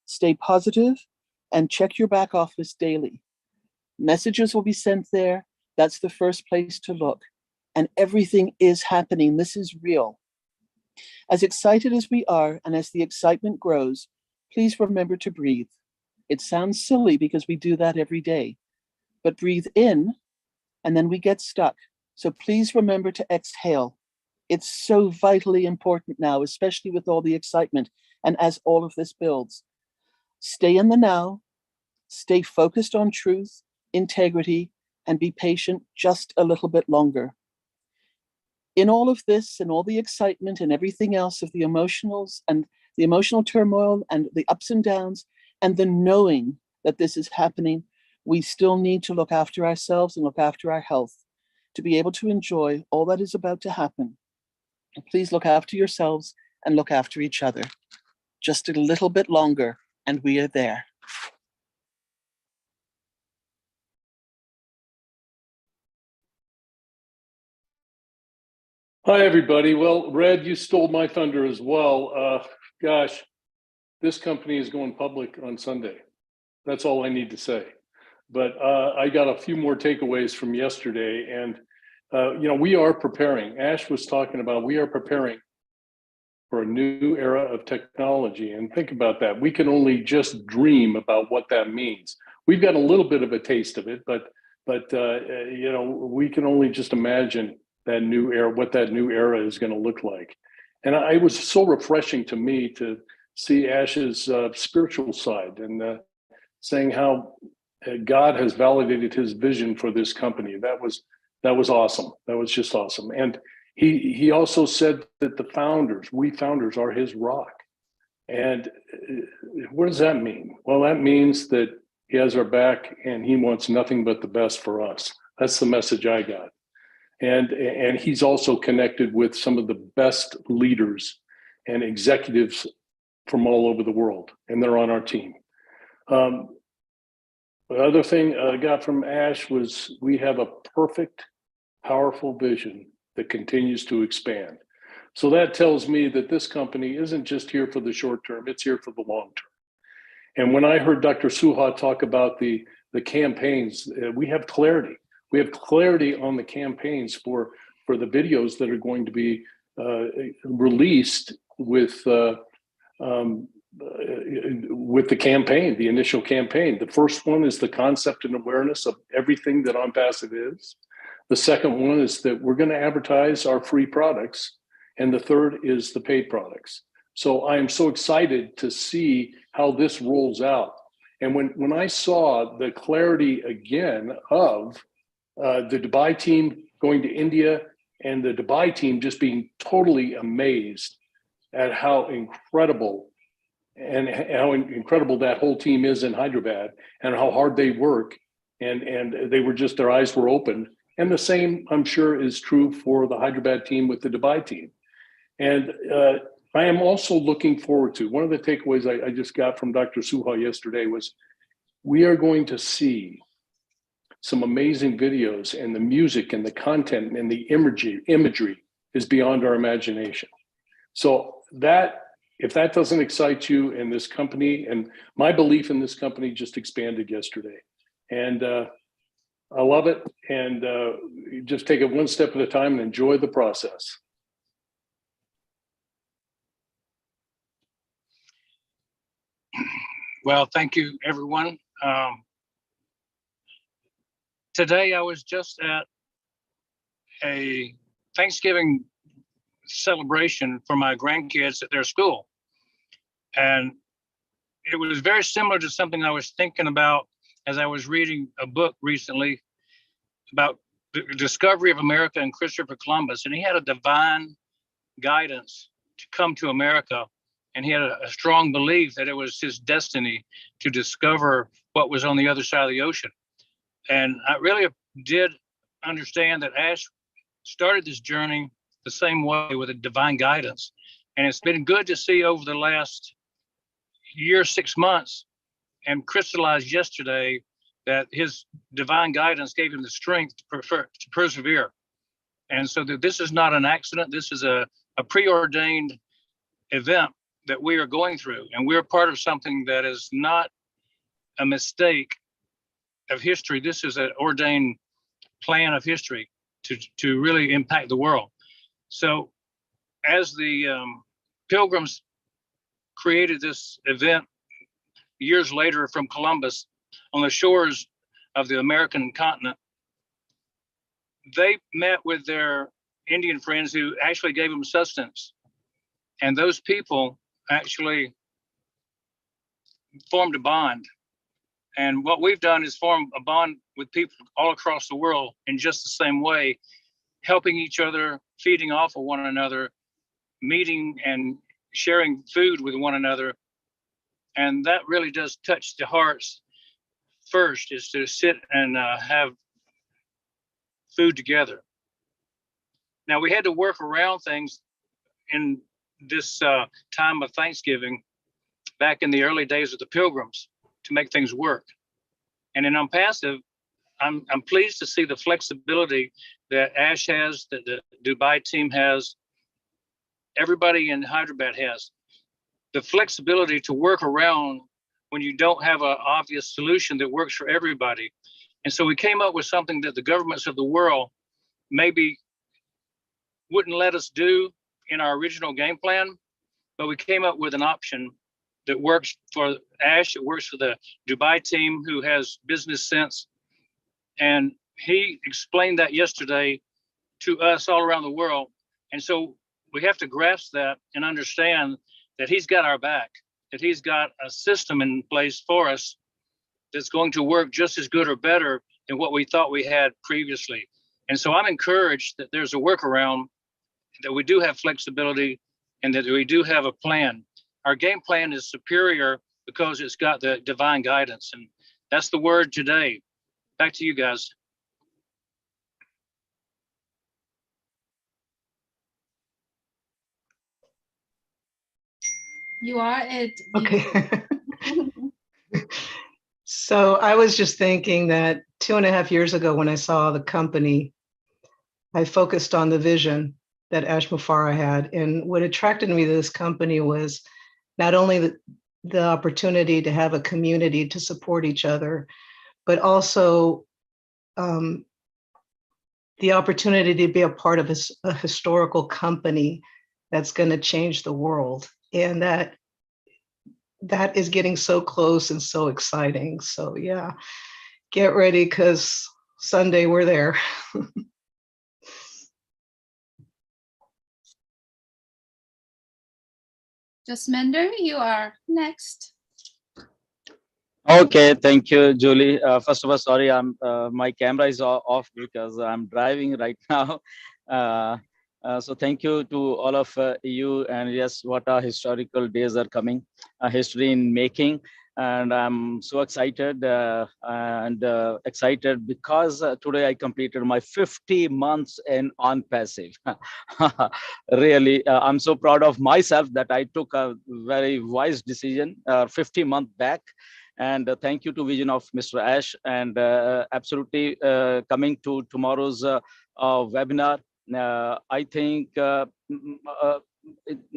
Stay positive and check your back office daily. Messages will be sent there. That's the first place to look. And everything is happening. This is real. As excited as we are, and as the excitement grows, please remember to breathe. It sounds silly because we do that every day, but breathe in and then we get stuck. So please remember to exhale. It's so vitally important now, especially with all the excitement and as all of this builds. Stay in the now, stay focused on truth, integrity, and be patient just a little bit longer. In all of this and all the excitement and everything else of the emotionals and the emotional turmoil and the ups and downs and the knowing that this is happening, we still need to look after ourselves and look after our health to be able to enjoy all that is about to happen. Please look after yourselves and look after each other. Just a little bit longer and we are there. Hi, everybody. Well, Red, you stole my thunder as well. Gosh, this company is going public on Sunday. That's all I need to say. But I got a few more takeaways from yesterday. And, we are preparing. Ash was talking about, we are preparing for a new era of technology. And think about that. We can only just dream about what that means. We've got a little bit of a taste of it, but we can only just imagine that new era, what that new era is going to look like. And it was so refreshing to me to see Ash's spiritual side and saying how God has validated his vision for this company. That was awesome. That was just awesome. And he also said that we founders are his rock. And what does that mean? Well, that means that he has our back and he wants nothing but the best for us. That's the message I got. And he's also connected with some of the best leaders and executives from all over the world, and they're on our team. The other thing I got from Ash was we have a perfect, powerful vision that continues to expand. So that tells me that this company isn't just here for the short term, it's here for the long term. And when I heard Dr. Suha talk about the campaigns, we have clarity. We have clarity on the campaigns for the videos that are going to be released with the campaign, the initial campaign. The first one is the concept and awareness of everything that ONPASSIVE is. The second one is that we're going to advertise our free products. And the third is the paid products. So I am so excited to see how this rolls out. And when I saw the clarity again of the Dubai team going to India and the Dubai team just being totally amazed at how incredible that whole team is in Hyderabad and how hard they work. And they were just, their eyes were open. And the same, I'm sure, is true for the Hyderabad team with the Dubai team. And I am also looking forward to, one of the takeaways I just got from Dr. Suha yesterday was, we are going to see some amazing videos, and the music and the content and the imagery is beyond our imagination. So that, if that doesn't excite you, in this company, and my belief in this company just expanded yesterday. And I love it. And you just take it one step at a time and enjoy the process. Well, thank you, everyone. Today I was just at a Thanksgiving celebration for my grandkids at their school. And it was very similar to something I was thinking about as I was reading a book recently about the discovery of America and Christopher Columbus. And he had a divine guidance to come to America. And he had a strong belief that it was his destiny to discover what was on the other side of the ocean. And I really did understand that Ash started this journey the same way, with a divine guidance. And it's been good to see over the last year, 6 months, and crystallized yesterday that his divine guidance gave him the strength to persevere. And so that this is not an accident. This is a preordained event that we are going through. And we're part of something that is not a mistake of history. This is an ordained plan of history to really impact the world. So as the Pilgrims created this event years later from Columbus on the shores of the American continent, they met with their Indian friends who actually gave them sustenance. And those people actually formed a bond. And what we've done is form a bond with people all across the world in just the same way, helping each other, feeding off of one another, meeting and sharing food with one another. And that really does touch the hearts first, is to sit and have food together. Now, we had to work around things in this time of Thanksgiving back in the early days of the Pilgrims to make things work. And in ONPASSIVE, I'm pleased to see the flexibility that Ash has, that the Dubai team has, everybody in Hyderabad has. The flexibility to work around when you don't have an obvious solution that works for everybody. And so we came up with something that the governments of the world maybe wouldn't let us do in our original game plan, but we came up with an option that works for Ash, it works for the Dubai team who has business sense. And he explained that yesterday to us all around the world. And so we have to grasp that and understand that he's got our back, that he's got a system in place for us that's going to work just as good or better than what we thought we had previously. And so I'm encouraged that there's a workaround, that we do have flexibility, and that we do have a plan. Our game plan is superior because it's got the divine guidance. And that's the word today. Back to you guys. You are it. Okay. So I was just thinking that 2.5 years ago, when I saw the company, I focused on the vision that Ash Mufareh had. And what attracted me to this company was not only the opportunity to have a community to support each other, but also the opportunity to be a part of a historical company that's going to change the world. And that is getting so close and so exciting. So yeah, get ready, because Sunday we're there. Jasminder, you are next. Okay, thank you, Julie. First of all, sorry, my camera is off because I'm driving right now. So thank you to all of you. And yes, what our historical days are coming, history in making. And I'm so excited excited because today I completed my 50 months in ONPASSIVE. Really, I'm so proud of myself that I took a very wise decision 50 months back. And thank you to Vision of Mr. Ash, and absolutely coming to tomorrow's webinar. I think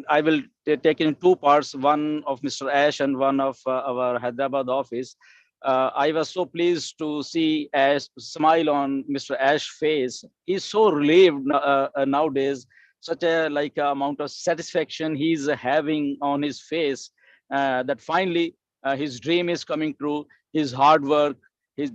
I will take it in two parts, one of Mr. Ash and one of our Hyderabad office. I was so pleased to see Ash smile on Mr. Ash's face. He's so relieved nowadays, such a amount of satisfaction he's having on his face, that finally his dream is coming true. His hard work,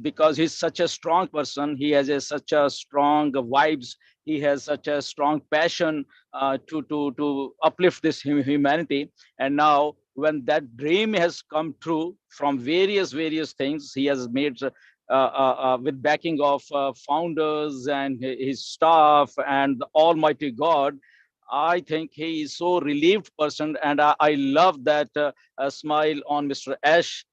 because he's such a strong person. He has such a strong vibes. He has such a strong passion to uplift this humanity. And now, when that dream has come true from various things, he has made with backing of founders and his staff and the Almighty God. I think he is so relieved person, and I love that smile on Mr. Ash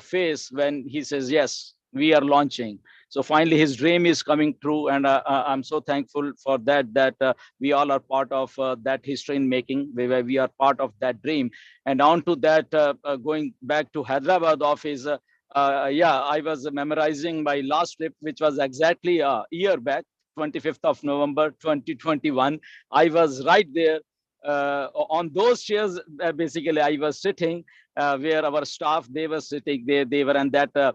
face when he says, yes, we are launching. So finally his dream is coming true, and I'm so thankful for that we all are part of that history in making, where we are part of that dream. And on to that, going back to Hyderabad office, yeah, I was memorizing my last trip, which was exactly a year back, 25th of November 2021. I was right there on those chairs. Basically, I was sitting where our staff, they were sitting. They were in that the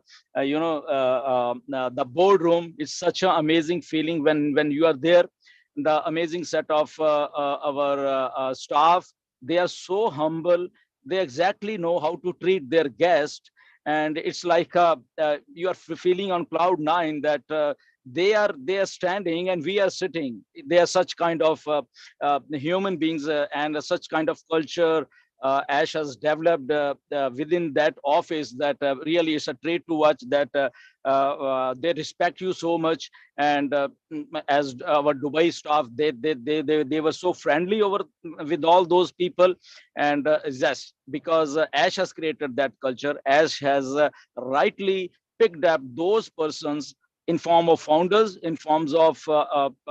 boardroom. It's such an amazing feeling when you are there. The amazing set of our staff. They are so humble. They exactly know how to treat their guest. And it's like you are feeling on cloud nine that they are standing and we are sitting. They are such kind of human beings and such kind of culture Ash has developed within that office, that really is a treat to watch, that they respect you so much. And as our Dubai staff, they were so friendly over with all those people. And yes, because Ash has created that culture. Ash has rightly picked up those persons in form of founders, in forms of,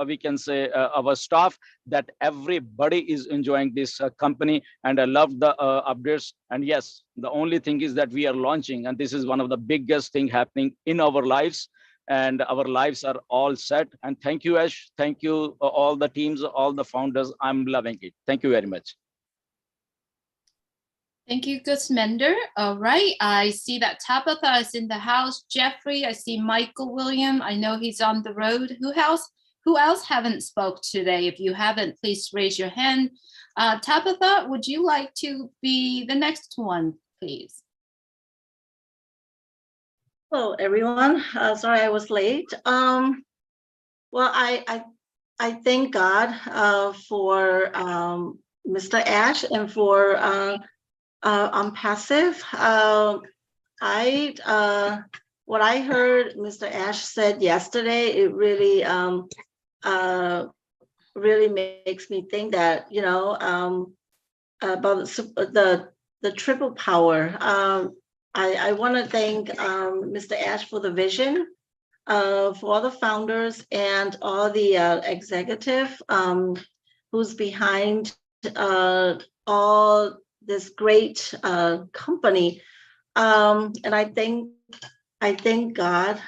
we can say, our staff, that everybody is enjoying this company. And I love the updates. And yes, the only thing is that we are launching, and this is one of the biggest thing happening in our lives. And our lives are all set. And thank you, Ash. Thank you, all the teams, all the founders. I'm loving it. Thank you very much. Thank you, Gusmender. All right, I see that Tabitha is in the house. Jeffrey, I see Michael William. I know he's on the road. Who else haven't spoke today? If you haven't, please raise your hand. Tabitha, would you like to be the next one, please? Hello, everyone. Sorry I was late. Well, I thank God for Mr. Ash and for ONPASSIVE. What I heard Mr. Ash said yesterday, it really really makes me think that, you know, about the triple power. I want to thank Mr. Ash for the vision, for all the founders and all the executive who's behind all this great company. And I thank God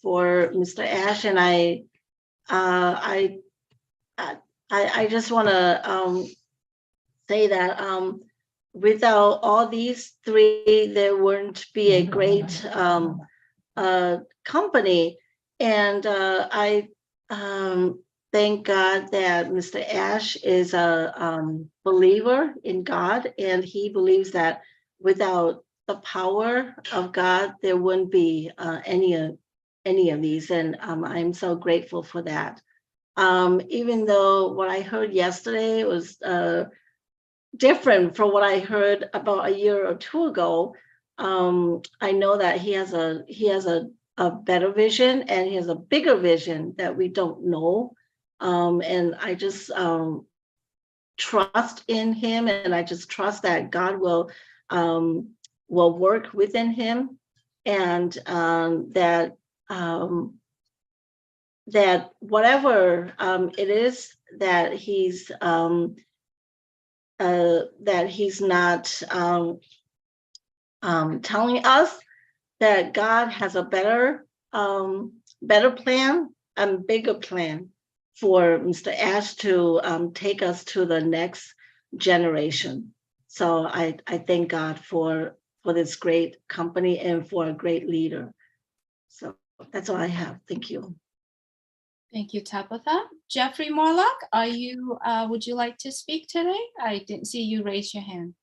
for Mr. Ash, and I just want to say that without all these three, there wouldn't be a great company. And I thank God that Mr. Ash is a believer in God, and he believes that without the power of God, there wouldn't be any of these. And I'm so grateful for that. Even though what I heard yesterday was different from what I heard about a year or two ago, I know that he has a better vision, and he has a bigger vision that we don't know. And I just trust in him, and I just trust that God will will work within him, and that that whatever it is that he's not telling us, that God has a better plan and bigger plan for Mr. Ash to take us to the next generation. So I thank God for this great company and for a great leader. So that's all I have. Thank you. Thank you, Tabitha. Jeffrey Morlock, are you? Would you like to speak today? I didn't see you raise your hand.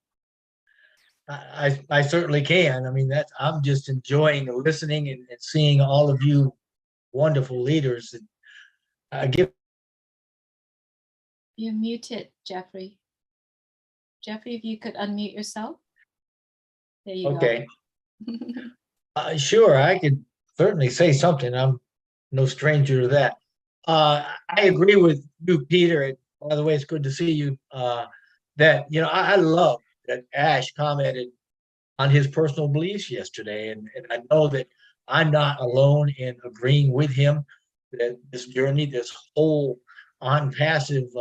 I certainly can. I mean, I'm just enjoying listening and seeing all of you wonderful leaders. You're muted, Jeffrey. Jeffrey, if you could unmute yourself. There you Okay. go. Sure, I could certainly say something. I'm no stranger to that. I agree with you, Peter. And by the way, it's good to see you. That, I love that Ash commented on his personal beliefs yesterday. And I know that I'm not alone in agreeing with him that this journey, this whole ONPASSIVE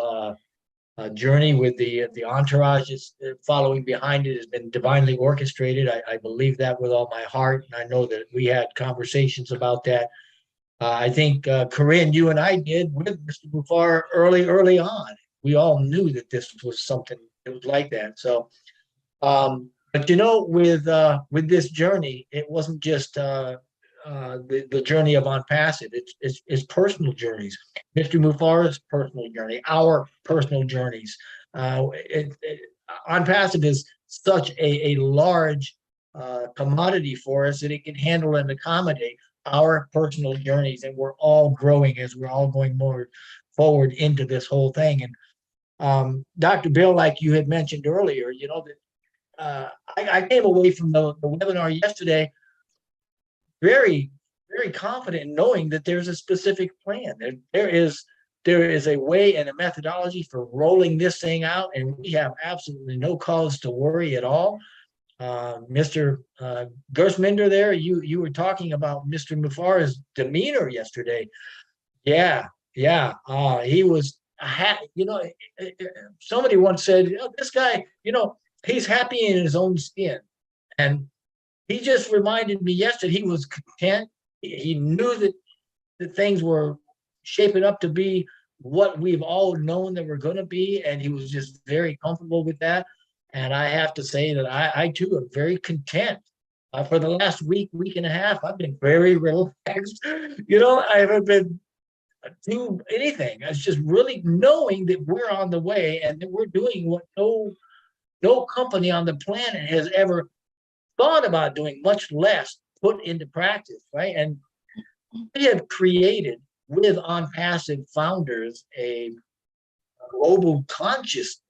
journey with the entourage is following behind it has been divinely orchestrated. I believe that with all my heart. And I know that we had conversations about that. I think, Corinne, you and I did with Mr. Buffar early on. We all knew that this was something that was like that. So, but with this journey, it wasn't just the journey of ONPASSIVE. It's personal journeys. Mr. Mufar's personal journey, our personal journeys. ONPASSIVE is such a large commodity for us that it can handle and accommodate our personal journeys, and we're all growing as we're all going more forward into this whole thing. And Dr. Bill, like you had mentioned earlier, I came away from the webinar yesterday very, very confident in knowing that there's a specific plan. There is a way and a methodology for rolling this thing out, and we have absolutely no cause to worry at all. Mr. Gersminder there, you were talking about Mr. Mufar's demeanor yesterday. Yeah. He was, somebody once said, this guy, he's happy in his own skin. And he just reminded me yesterday he was content. He knew that things were shaping up to be what we've all known that we're going to be. And he was just very comfortable with that. And I have to say that I too am very content. For the last week and a half, I've been very relaxed. I haven't been do anything. It's just really knowing that we're on the way and that we're doing what no company on the planet has ever thought about doing, much less put into practice, right? And we have created with ONPASSIVE founders a global consciousness,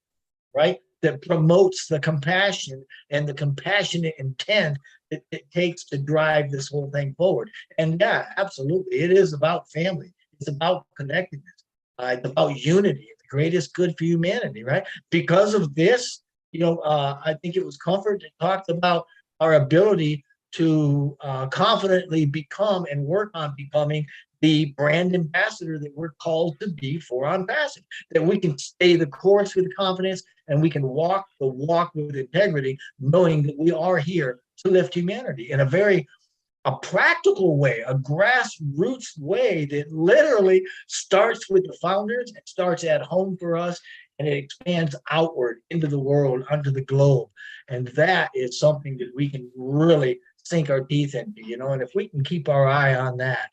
right? That promotes the compassion and the compassionate intent that it takes to drive this whole thing forward. And yeah, absolutely, it is about family. It's about connectedness. It's about unity, the greatest good for humanity, right? Because of this, I think it was Comfort that talked about our ability to confidently become and work on becoming the brand ambassador that we're called to be for ONPASSIVE, that we can stay the course with confidence and we can walk the walk with integrity, knowing that we are here to lift humanity in a practical way, a grassroots way that literally starts with the founders, it starts at home for us, and it expands outward into the world, onto the globe. And that is something that we can really sink our teeth into, and if we can keep our eye on that,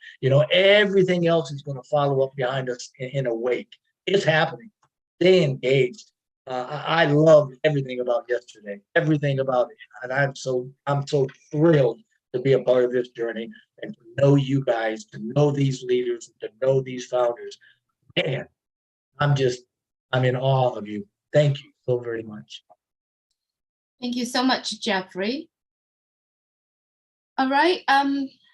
everything else is going to follow up behind us in a wake. It's happening. Stay engaged. I loved everything about yesterday, everything about it. And I'm so thrilled to be a part of this journey and to know you guys, to know these leaders, to know these founders. Man, I'm in awe of you. Thank you so very much. Thank you so much, Jeffrey. All right.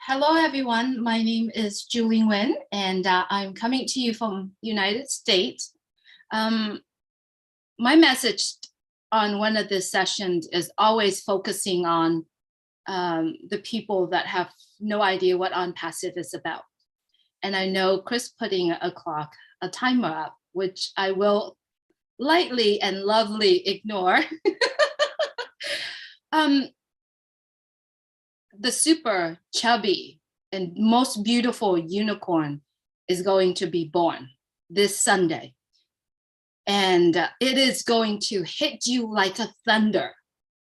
Hello, everyone. My name is Julie Nguyen, and I'm coming to you from United States. My message on one of the sessions is always focusing on the people that have no idea what ONPASSIVE is about. And I know Chris putting a timer up, which I will lightly and lovely ignore. The super chubby and most beautiful unicorn is going to be born this Sunday. And it is going to hit you like a thunder,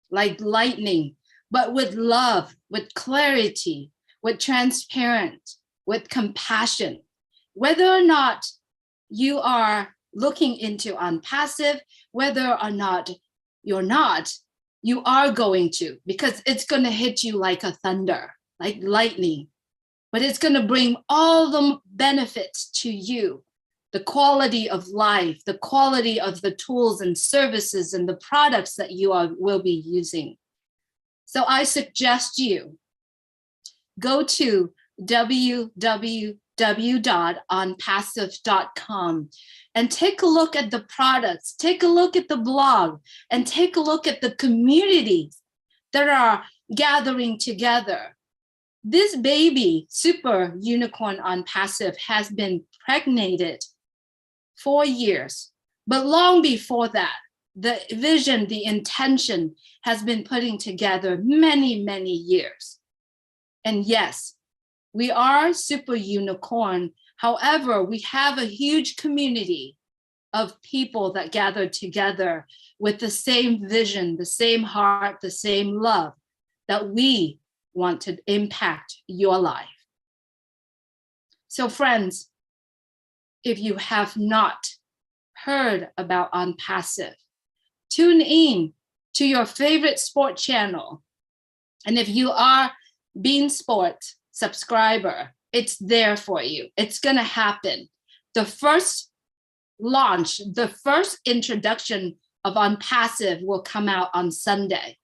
like lightning, but with love, with clarity, with transparent, with compassion. Whether or not you are looking into ONPASSIVE, whether or not you're not, you are going to, because it's going to hit you like a thunder, like lightning, but it's going to bring all the benefits to you, the quality of life, the quality of the tools and services and the products that you will be using. So I suggest you go to www.onpassive.com and take a look at the products, take a look at the blog, and take a look at the communities that are gathering together. This baby super unicorn ONPASSIVE has been pregnated 4 years, but long before that, the vision, the intention has been putting together many, many years. And yes, we are super unicorn. However, we have a huge community of people that gather together with the same vision, the same heart, the same love that we want to impact your life. So friends, if you have not heard about ONPASSIVE, tune in to your favorite sport channel. And if you are Bean Sport subscriber, it's there for you. It's going to happen. The first launch, the first introduction of ONPASSIVE will come out on Sunday,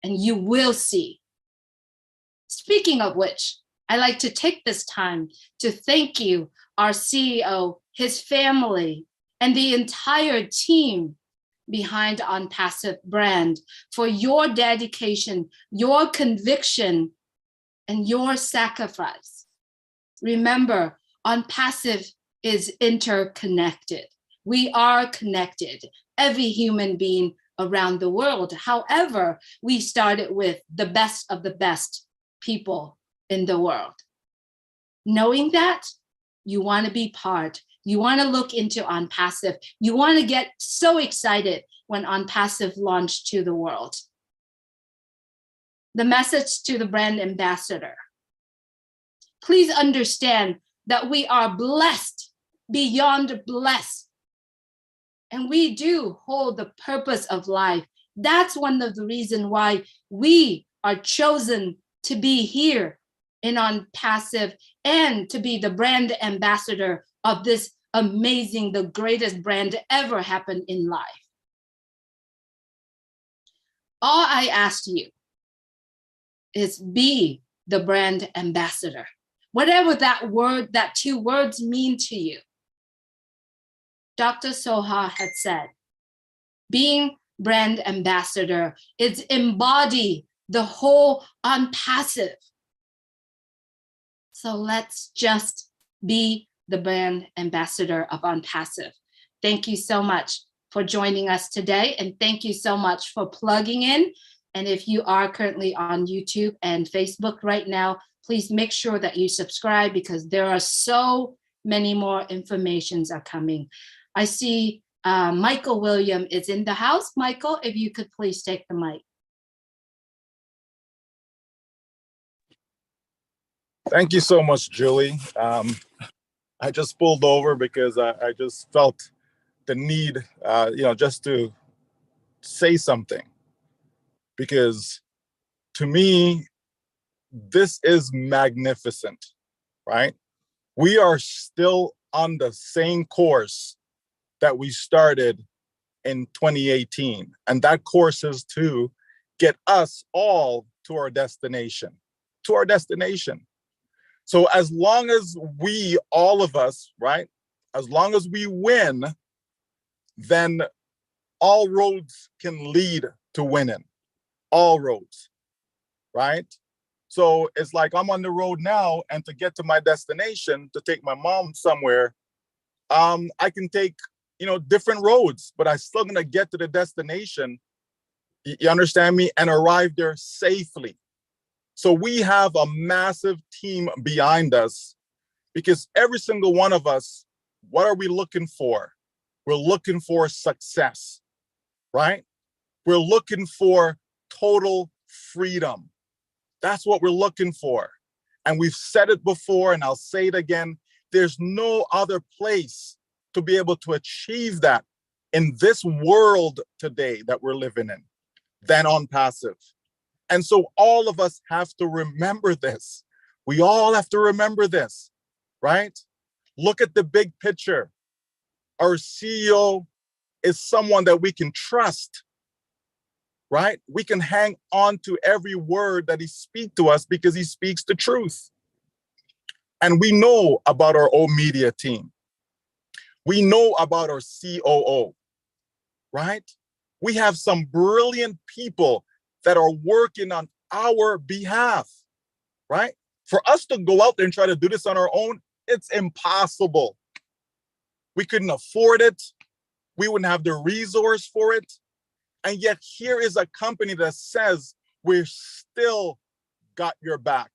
and you will see. Speaking of which, I'd like to take this time to thank you, our CEO, his family, and the entire team behind ONPASSIVE brand for your dedication, your conviction, and your sacrifice. Remember, ONPASSIVE is interconnected. We are connected, every human being around the world. However, we started with the best of the best people in the world. Knowing that, you want to be part. You want to look into ONPASSIVE. You want to get so excited when ONPASSIVE launched to the world. The message to the brand ambassador. Please understand that we are blessed, beyond blessed. And we do hold the purpose of life. That's one of the reasons why we are chosen to be here in ONPASSIVE and to be the brand ambassador of this amazing, the greatest brand ever happened in life. All I ask you is be the brand ambassador. Whatever that word, that 2 words mean to you. Dr. Soha had said, being brand ambassador is embody the whole ONPASSIVE. So let's just be the brand ambassador of ONPASSIVE. Thank you so much for joining us today. And thank you so much for plugging in. And if you are currently on YouTube and Facebook right now, please make sure that you subscribe because there are so many more informations are coming. I see Michael William is in the house. Michael, if you could please take the mic. Thank you so much, Julie. I just pulled over because I just felt the need, just to say something. Because to me, this is magnificent, right? We are still on the same course that we started in 2018. And that course is to get us all to our destination, So as long as we, all of us, right, as long as we win, then all roads can lead to winning, all roads, right? So it's like I'm on the road now, and to get to my destination, to take my mom somewhere, I can take, different roads, but I'm still gonna get to the destination, you understand me, and arrive there safely. So we have a massive team behind us, because every single one of us, what are we looking for? We're looking for success, right? We're looking for total freedom. That's what we're looking for. And we've said it before, and I'll say it again. There's no other place to be able to achieve that in this world today that we're living in than ONPASSIVE. And so all of us have to remember this. We all have to remember this, right? Look at the big picture. Our CEO is someone that we can trust, right? We can hang on to every word that he speaks to us because he speaks the truth. And we know about our own media team. We know about our COO, right? We have some brilliant people that are working on our behalf, right? For us to go out there and try to do this on our own, it's impossible. We couldn't afford it. We wouldn't have the resource for it. And yet here is a company that says we're still got your back.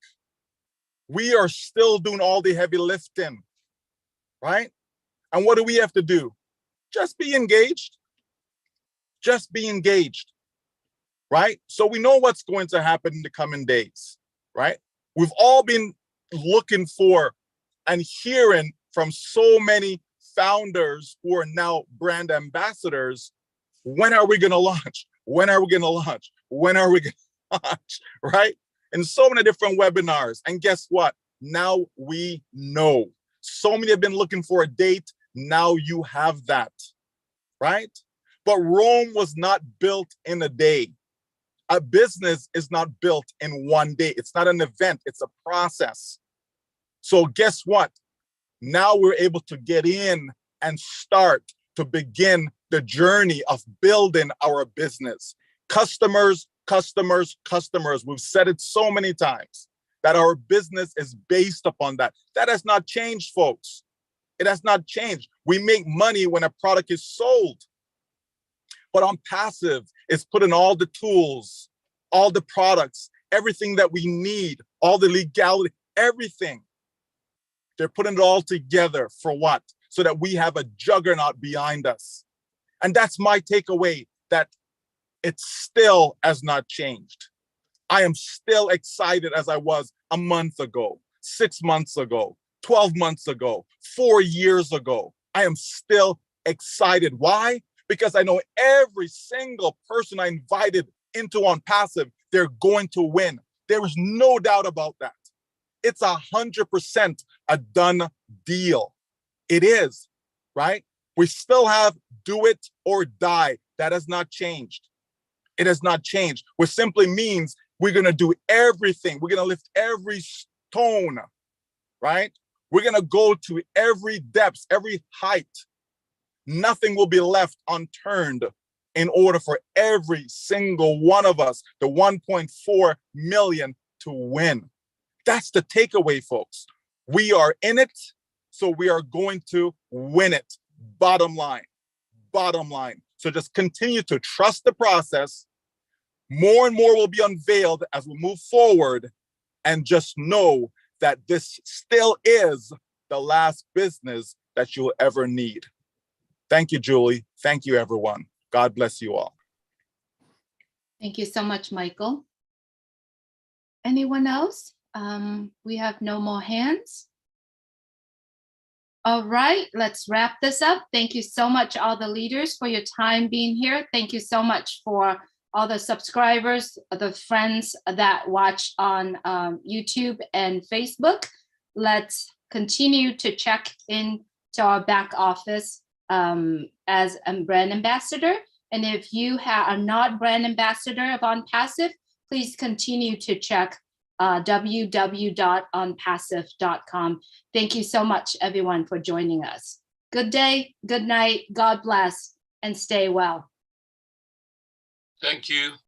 We are still doing all the heavy lifting, right? And what do we have to do? Just be engaged. Just be engaged, right? So we know what's going to happen in the coming days, right? We've all been looking for and hearing from so many founders who are now brand ambassadors. When are we going to launch? When are we going to launch? When are we going to launch, right? In so many different webinars. And guess what? Now we know. So many have been looking for a date. Now you have that, right? But Rome was not built in a day. A business is not built in one day. It's not an event, it's a process. So guess what? Now we're able to get in and start to begin the journey of building our business. Customers, customers, customers. We've said it so many times that our business is based upon that. That has not changed, folks. It has not changed. We make money when a product is sold. But ONPASSIVE is putting all the tools, all the products, everything that we need, all the legality, everything. They're putting it all together for what? So that we have a juggernaut behind us. And that's my takeaway, that it still has not changed. I am still excited as I was a month ago, 6 months ago, 12 months ago, 4 years ago. I am still excited. Why? Because I know every single person I invited into ONPASSIVE, they're going to win. There is no doubt about that. It's 100% a done deal. It is, right? We still have do it or die. That has not changed. It has not changed, which simply means we're going to do everything. We're going to lift every stone, right? We're going to go to every depth, every height. Nothing will be left unturned in order for every single one of us, the 1.4 million, to win. That's the takeaway, folks. We are in it, so we are going to win it. Bottom line, bottom line. So just continue to trust the process. More and more will be unveiled as we move forward, and just know that this still is the last business that you'll ever need. Thank you, Julie. Thank you, everyone. God bless you all. Thank you so much, Michael. Anyone else? We have no more hands. All right, let's wrap this up. Thank you so much, all the leaders, for your time being here. Thank you so much for all the subscribers, the friends that watch on YouTube and Facebook. Let's continue to check into our back office as a brand ambassador. And if you are not brand ambassador of ONPASSIVE, please continue to check www.onpassive.com. Thank you so much, everyone, for joining us. Good day, good night, God bless, and stay well. Thank you.